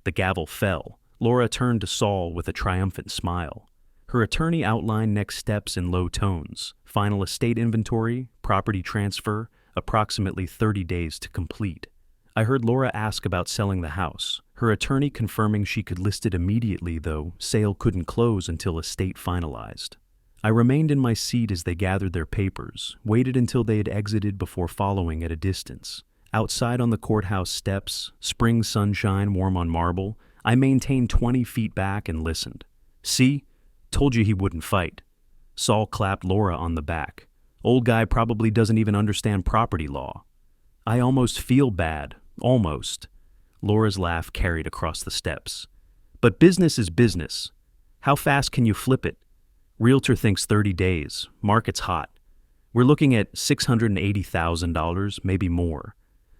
The gavel fell. Laura turned to Saul with a triumphant smile. Her attorney outlined next steps in low tones: final estate inventory, property transfer, approximately 30 days to complete. I heard Laura ask about selling the house, her attorney confirming she could list it immediately, though sale couldn't close until estate finalized. I remained in my seat as they gathered their papers, waited until they had exited before following at a distance. Outside on the courthouse steps, spring sunshine warm on marble, I maintained 20 feet back and listened. "See? Told you he wouldn't fight." Saul clapped Laura on the back. "Old guy probably doesn't even understand property law." I almost feel bad. Almost. Laura's laugh carried across the steps. "But business is business. How fast can you flip it? Realtor thinks 30 days. Market's hot. We're looking at $680,000, maybe more."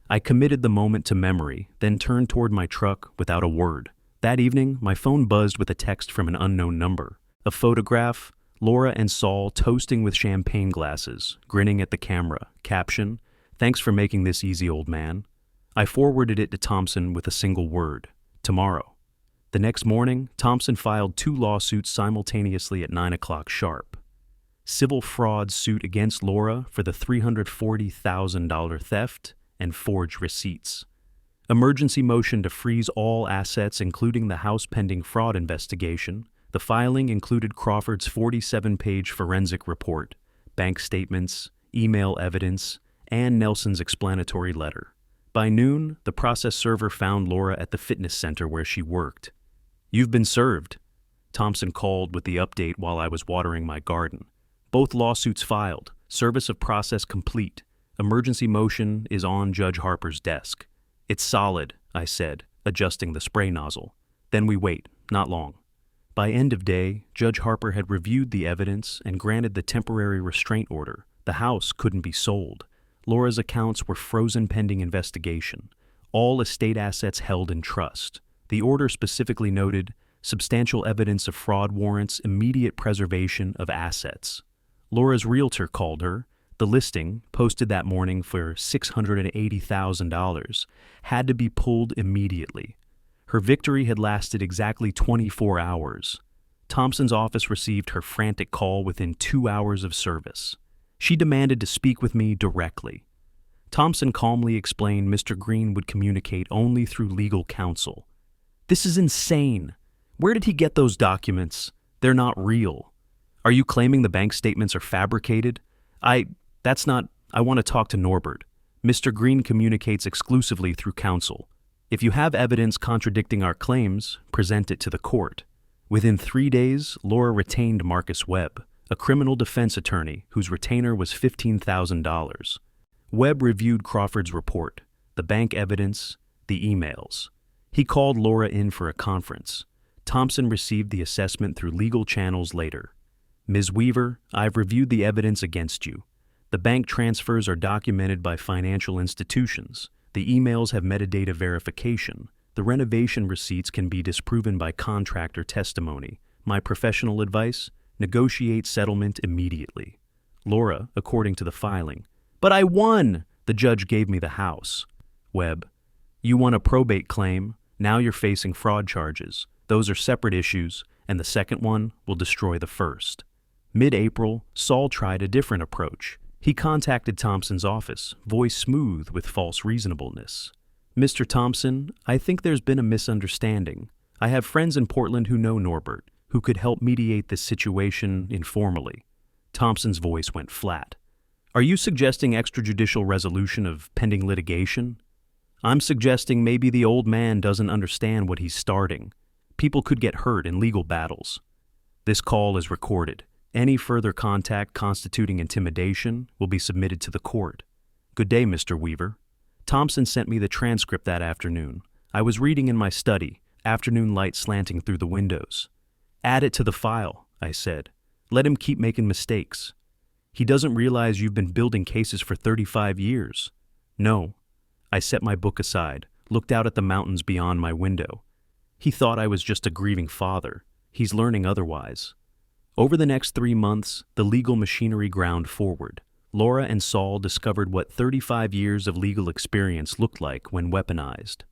I committed the moment to memory, then turned toward my truck without a word. That evening, my phone buzzed with a text from an unknown number. A photograph, Laura and Saul toasting with champagne glasses, grinning at the camera. Caption, "Thanks for making this easy, old man." I forwarded it to Thompson with a single word: tomorrow. The next morning, Thompson filed 2 lawsuits simultaneously at 9 o'clock sharp. Civil fraud suit against Laura for the $340,000 theft and forged receipts. Emergency motion to freeze all assets including the house pending fraud investigation, The filing included Crawford's 47-page forensic report, bank statements, email evidence, and Nelson's explanatory letter. By noon, the process server found Laura at the fitness center where she worked. "You've been served," Thompson called with the update while I was watering my garden. "Both lawsuits filed. Service of process complete. Emergency motion is on Judge Harper's desk." "It's solid," I said, adjusting the spray nozzle. "Then we wait. Not long." By end of day, Judge Harper had reviewed the evidence and granted the temporary restraint order. The house couldn't be sold. Laura's accounts were frozen pending investigation. All estate assets held in trust. The order specifically noted substantial evidence of fraud warrants immediate preservation of assets. Laura's realtor called her. The listing, posted that morning for $680,000, had to be pulled immediately. Her victory had lasted exactly 24 hours. Thompson's office received her frantic call within 2 hours of service. She demanded to speak with me directly. Thompson calmly explained Mr. Green would communicate only through legal counsel. "This is insane. Where did he get those documents? They're not real. Are you claiming the bank statements are fabricated? I want to talk to Norbert. Mr. Green communicates exclusively through counsel. If you have evidence contradicting our claims, present it to the court." Within 3 days, Laura retained Marcus Webb, a criminal defense attorney whose retainer was $15,000. Webb reviewed Crawford's report, the bank evidence, the emails. He called Laura in for a conference. Thompson received the assessment through legal channels later. "Ms. Weaver, I've reviewed the evidence against you. The bank transfers are documented by financial institutions. The emails have metadata verification. The renovation receipts can be disproven by contractor testimony. My professional advice? Negotiate settlement immediately." Laura, according to the filing. "But I won! The judge gave me the house." Webb. "You won a probate claim. Now you're facing fraud charges. Those are separate issues, and the second one will destroy the first." Mid-April, Saul tried a different approach. He contacted Thompson's office, voice smooth with false reasonableness. "Mr. Thompson, I think there's been a misunderstanding. I have friends in Portland who know Norbert, who could help mediate this situation informally." Thompson's voice went flat. "Are you suggesting extrajudicial resolution of pending litigation?" "I'm suggesting maybe the old man doesn't understand what he's starting. People could get hurt in legal battles." This call is recorded. Any further contact constituting intimidation will be submitted to the court. "Good day, Mr. Weaver." Thompson sent me the transcript that afternoon. I was reading in my study, afternoon light slanting through the windows. "Add it to the file," I said. "Let him keep making mistakes. He doesn't realize you've been building cases for 35 years. "No." I set my book aside, looked out at the mountains beyond my window. He thought I was just a grieving father. He's learning otherwise. Over the next 3 months, the legal machinery ground forward. Laura and Saul discovered what 35 years of legal experience looked like when weaponized.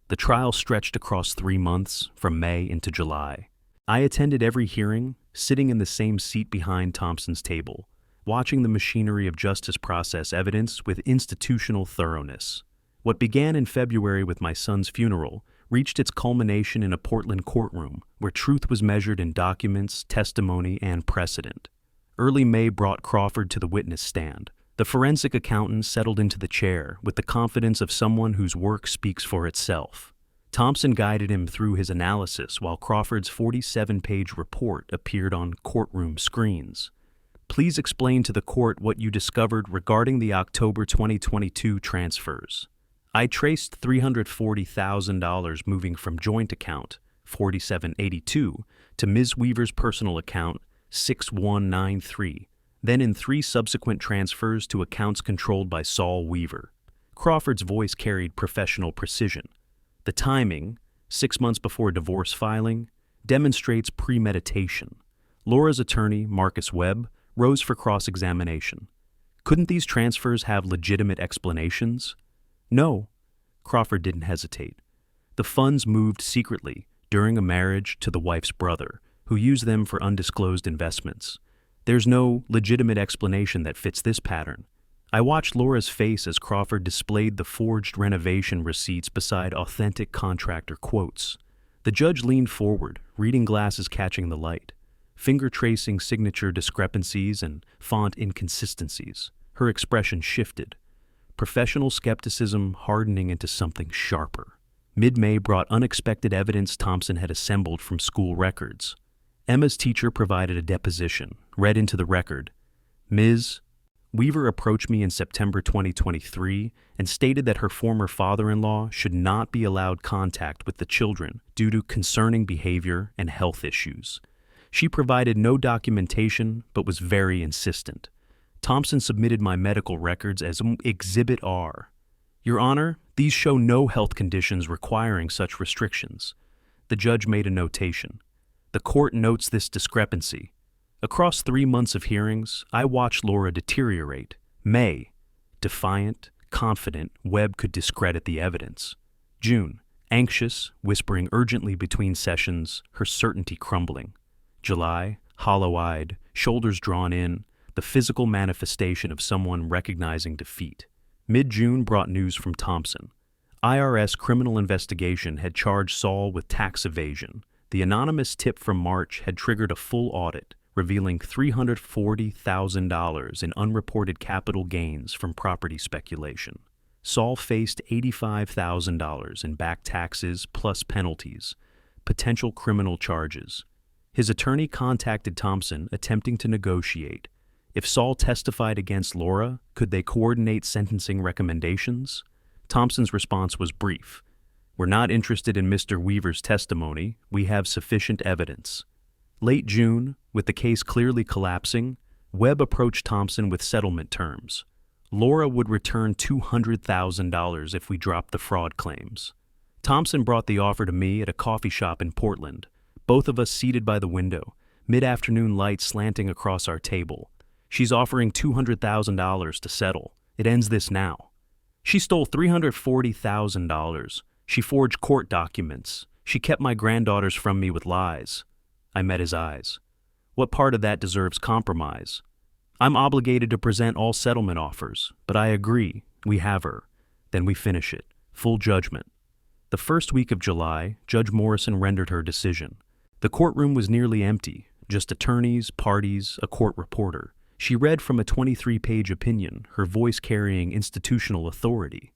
The trial stretched across 3 months, from May into July. I attended every hearing, sitting in the same seat behind Thompson's table, watching the machinery of justice process evidence with institutional thoroughness. What began in February with my son's funeral reached its culmination in a Portland courtroom where truth was measured in documents, testimony, and precedent. Early May brought Crawford to the witness stand. The forensic accountant settled into the chair with the confidence of someone whose work speaks for itself. Thompson guided him through his analysis while Crawford's 47-page report appeared on courtroom screens. "Please explain to the court what you discovered regarding the October 2022 transfers." I traced $340,000 moving from joint account 4782 to Ms. Weaver's personal account 6193, then in 3 subsequent transfers to accounts controlled by Saul Weaver. Crawford's voice carried professional precision. The timing, 6 months before divorce filing, demonstrates premeditation. Laura's attorney, Marcus Webb, rose for cross-examination. Couldn't these transfers have legitimate explanations? No. Crawford didn't hesitate. The funds moved secretly during a marriage to the wife's brother, who used them for undisclosed investments. There's no legitimate explanation that fits this pattern. I watched Laura's face as Crawford displayed the forged renovation receipts beside authentic contractor quotes. The judge leaned forward, reading glasses catching the light, finger tracing signature discrepancies and font inconsistencies. Her expression shifted, professional skepticism hardening into something sharper. Mid-May brought unexpected evidence Thompson had assembled from school records. Emma's teacher provided a deposition, read into the record. Ms. Weaver approached me in September 2023 and stated that her former father-in-law should not be allowed contact with the children due to concerning behavior and health issues. She provided no documentation but was very insistent. Thompson submitted my medical records as Exhibit R. Your Honor, these show no health conditions requiring such restrictions. The judge made a notation. The court notes this discrepancy. Across 3 months of hearings, I watched Laura deteriorate. May, defiant, confident, Webb could discredit the evidence. June, anxious, whispering urgently between sessions, her certainty crumbling. July, hollow-eyed, shoulders drawn in, the physical manifestation of someone recognizing defeat. Mid-June brought news from Thompson. IRS criminal investigation had charged Saul with tax evasion. The anonymous tip from March had triggered a full audit, revealing $340,000 in unreported capital gains from property speculation. Saul faced $85,000 in back taxes plus penalties, potential criminal charges. His attorney contacted Thompson, attempting to negotiate. If Saul testified against Laura, could they coordinate sentencing recommendations? Thompson's response was brief. We're not interested in Mr. Weaver's testimony. We have sufficient evidence. Late June, with the case clearly collapsing, Webb approached Thompson with settlement terms. Laura would return $200,000 if we dropped the fraud claims. Thompson brought the offer to me at a coffee shop in Portland, both of us seated by the window, mid-afternoon light slanting across our table. She's offering $200,000 to settle. It ends this now. She stole $340,000. She forged court documents. She kept my granddaughters from me with lies. I met his eyes. What part of that deserves compromise? I'm obligated to present all settlement offers, but I agree. We have her. Then we finish it. Full judgment. The first week of July, Judge Morrison rendered her decision. The courtroom was nearly empty, just attorneys, parties, a court reporter. She read from a 23-page opinion, her voice carrying institutional authority.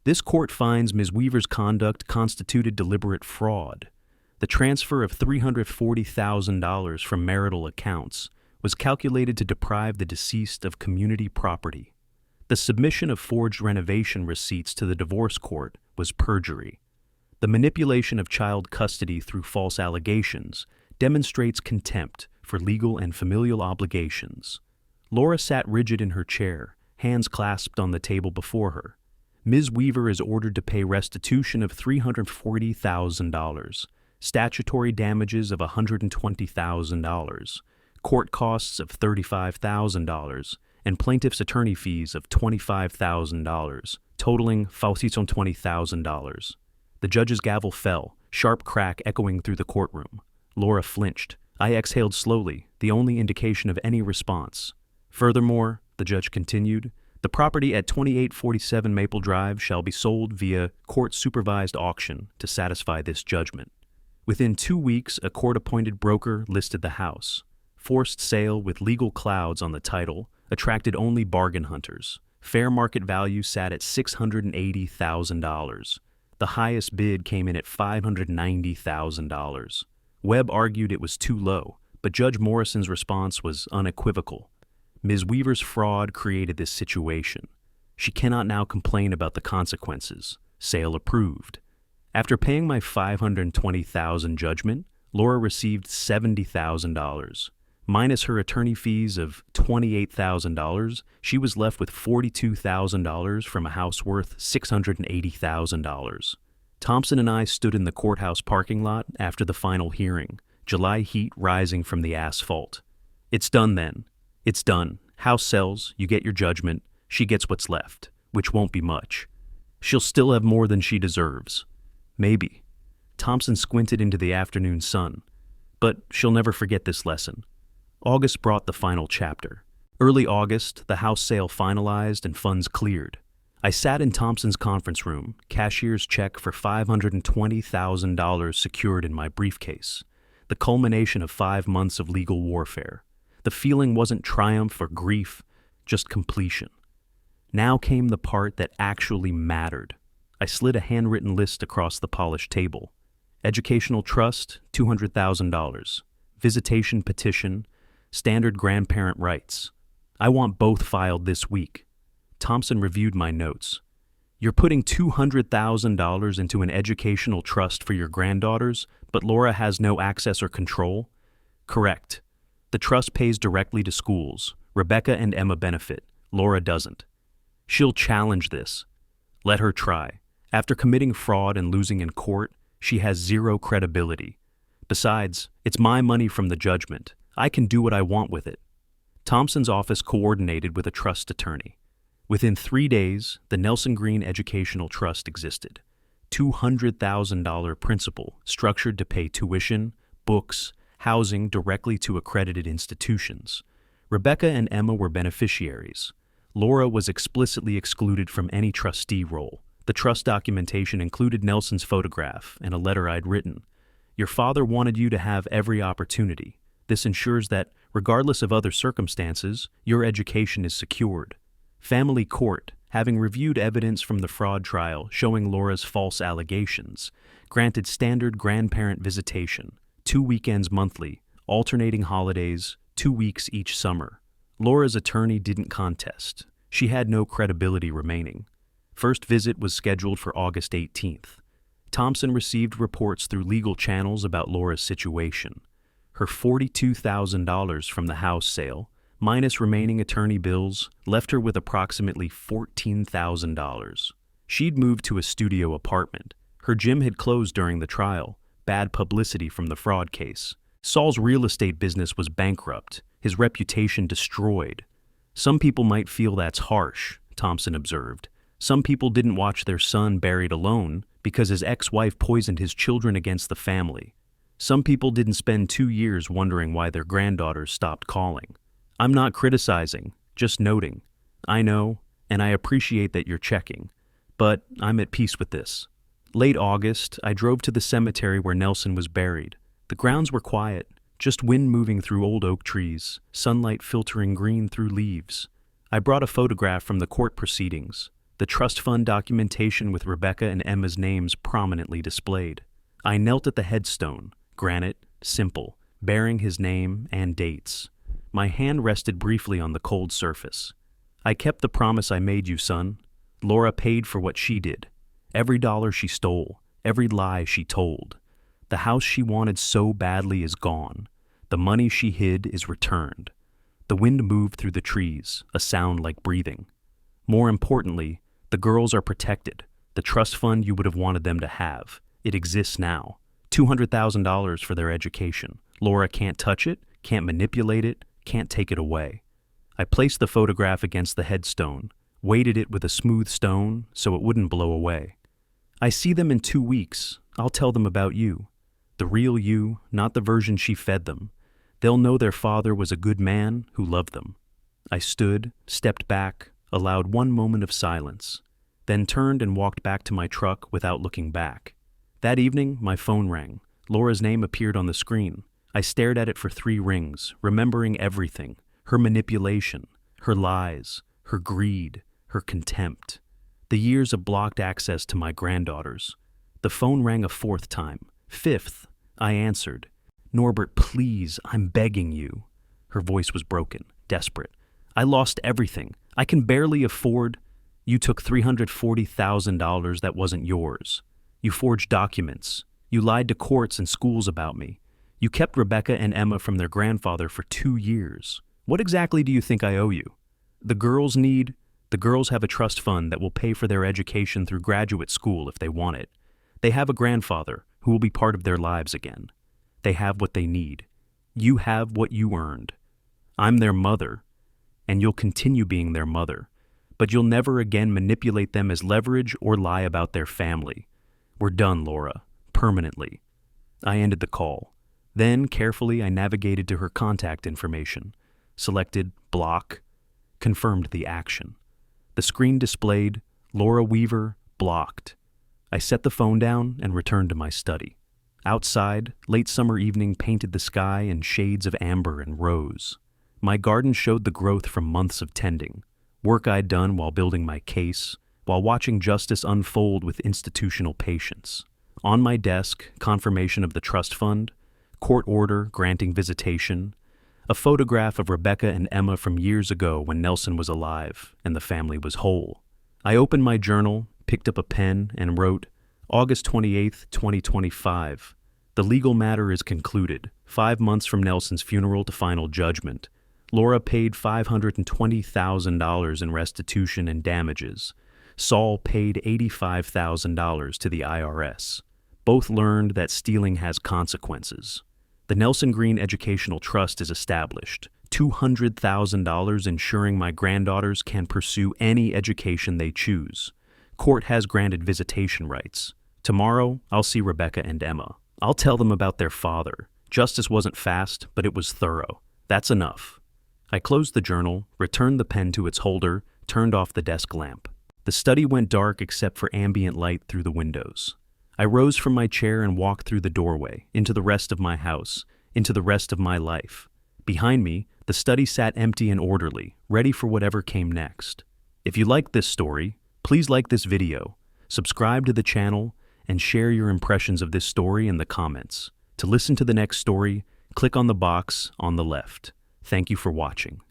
This court finds Ms. Weaver's conduct constituted deliberate fraud. The transfer of $340,000 from marital accounts was calculated to deprive the deceased of community property. The submission of forged renovation receipts to the divorce court was perjury. The manipulation of child custody through false allegations demonstrates contempt for legal and familial obligations. Laura sat rigid in her chair, hands clasped on the table before her. Ms. Weaver is ordered to pay restitution of $340,000, statutory damages of $120,000, court costs of $35,000, and plaintiff's attorney fees of $25,000, totaling $20,000. The judge's gavel fell, sharp crack echoing through the courtroom. Laura flinched. I exhaled slowly, the only indication of any response. Furthermore, the judge continued, the property at 2847 Maple Drive shall be sold via court-supervised auction to satisfy this judgment. Within 2 weeks, a court-appointed broker listed the house. Forced sale with legal clouds on the title attracted only bargain hunters. Fair market value sat at $680,000. The highest bid came in at $590,000. Webb argued it was too low, but Judge Morrison's response was unequivocal. Ms. Weaver's fraud created this situation. She cannot now complain about the consequences. Sale approved. After paying my $520,000 judgment, Laura received $70,000. Minus her attorney fees of $28,000, she was left with $42,000 from a house worth $680,000. Thompson and I stood in the courthouse parking lot after the final hearing, July heat rising from the asphalt. It's done then. It's done. House sells, you get your judgment, she gets what's left, which won't be much. She'll still have more than she deserves. Maybe. Thompson squinted into the afternoon sun. But she'll never forget this lesson. August brought the final chapter. Early August, the house sale finalized and funds cleared. I sat in Thompson's conference room, cashier's check for $520,000 secured in my briefcase, the culmination of 5 months of legal warfare. The feeling wasn't triumph or grief, just completion. Now came the part that actually mattered. I slid a handwritten list across the polished table. Educational trust, $200,000. Visitation petition, standard grandparent rights. I want both filed this week. Thompson reviewed my notes. You're putting $200,000 into an educational trust for your granddaughters, but Laura has no access or control? Correct. The trust pays directly to schools. Rebecca and Emma benefit. Laura doesn't. She'll challenge this. Let her try. After committing fraud and losing in court, she has zero credibility. Besides, it's my money from the judgment. I can do what I want with it. Thompson's office coordinated with a trust attorney. Within 3 days, the Nelson Green Educational Trust existed. $200,000 principal structured to pay tuition, books, housing directly to accredited institutions. Rebecca and Emma were beneficiaries. Laura was explicitly excluded from any trustee role. The trust documentation included Nelson's photograph and a letter I'd written. Your father wanted you to have every opportunity. This ensures that, regardless of other circumstances, your education is secured. Family court, having reviewed evidence from the fraud trial showing Laura's false allegations, granted standard grandparent visitation, 2 weekends monthly, alternating holidays, 2 weeks each summer. Laura's attorney didn't contest. She had no credibility remaining. First visit was scheduled for August 18th. Thompson received reports through legal channels about Laura's situation. Her $42,000 from the house sale, minus remaining attorney bills, left her with approximately $14,000. She'd moved to a studio apartment. Her gym had closed during the trial, bad publicity from the fraud case. Saul's real estate business was bankrupt, his reputation destroyed. Some people might feel that's harsh, Thompson observed. Some people didn't watch their son buried alone because his ex-wife poisoned his children against the family. Some people didn't spend 2 years wondering why their granddaughters stopped calling. I'm not criticizing, just noting. I know, and I appreciate that you're checking, but I'm at peace with this. Late August, I drove to the cemetery where Nelson was buried. The grounds were quiet, just wind moving through old oak trees, sunlight filtering green through leaves. I brought a photograph from the court proceedings, the trust fund documentation with Rebecca and Emma's names prominently displayed. I knelt at the headstone, granite, simple, bearing his name and dates. My hand rested briefly on the cold surface. I kept the promise I made you, son. Laura paid for what she did. Every dollar she stole, every lie she told. The house she wanted so badly is gone. The money she hid is returned. The wind moved through the trees, a sound like breathing. More importantly, the girls are protected. The trust fund you would have wanted them to have. It exists now. $200,000 for their education. Laura can't touch it, can't manipulate it, can't take it away. I placed the photograph against the headstone, weighted it with a smooth stone so it wouldn't blow away. I see them in 2 weeks. I'll tell them about you. The real you, not the version she fed them. They'll know their father was a good man who loved them. I stood, stepped back, allowed 1 moment of silence, then turned and walked back to my truck without looking back. That evening, my phone rang. Laura's name appeared on the screen. I stared at it for 3 rings, remembering everything. Her manipulation, her lies, her greed, her contempt. The years of blocked access to my granddaughters. The phone rang a 4th time. 5th, I answered. Norbert, please, I'm begging you. Her voice was broken, desperate. I lost everything. I can barely afford. You took $340,000 that wasn't yours. You forged documents. You lied to courts and schools about me. You kept Rebecca and Emma from their grandfather for 2 years. What exactly do you think I owe you? The girls have a trust fund that will pay for their education through graduate school if they want it. They have a grandfather who will be part of their lives again. They have what they need. You have what you earned. I'm their mother, and you'll continue being their mother, but you'll never again manipulate them as leverage or lie about their family. We're done, Laura, permanently. I ended the call. Then, carefully, I navigated to her contact information, selected block, confirmed the action. The screen displayed Laura Weaver, blocked. I set the phone down and returned to my study. Outside, late summer evening painted the sky in shades of amber and rose. My garden showed the growth from months of tending, work I'd done while building my case, while watching justice unfold with institutional patience. On my desk, confirmation of the trust fund, court order granting visitation, a photograph of Rebecca and Emma from years ago when Nelson was alive and the family was whole. I opened my journal, picked up a pen, and wrote, August 28th, 2025. The legal matter is concluded. 5 months from Nelson's funeral to final judgment. Laura paid $520,000 in restitution and damages. Saul paid $85,000 to the IRS. Both learned that stealing has consequences. The Nelson Green Educational Trust is established. $200,000 ensuring my granddaughters can pursue any education they choose. Court has granted visitation rights. Tomorrow, I'll see Rebecca and Emma. I'll tell them about their father. Justice wasn't fast, but it was thorough. That's enough. I closed the journal, returned the pen to its holder, turned off the desk lamp. The study went dark except for ambient light through the windows. I rose from my chair and walked through the doorway, into the rest of my house, into the rest of my life. Behind me, the study sat empty and orderly, ready for whatever came next. If you liked this story, please like this video, subscribe to the channel, and share your impressions of this story in the comments. To listen to the next story, click on the box on the left. Thank you for watching.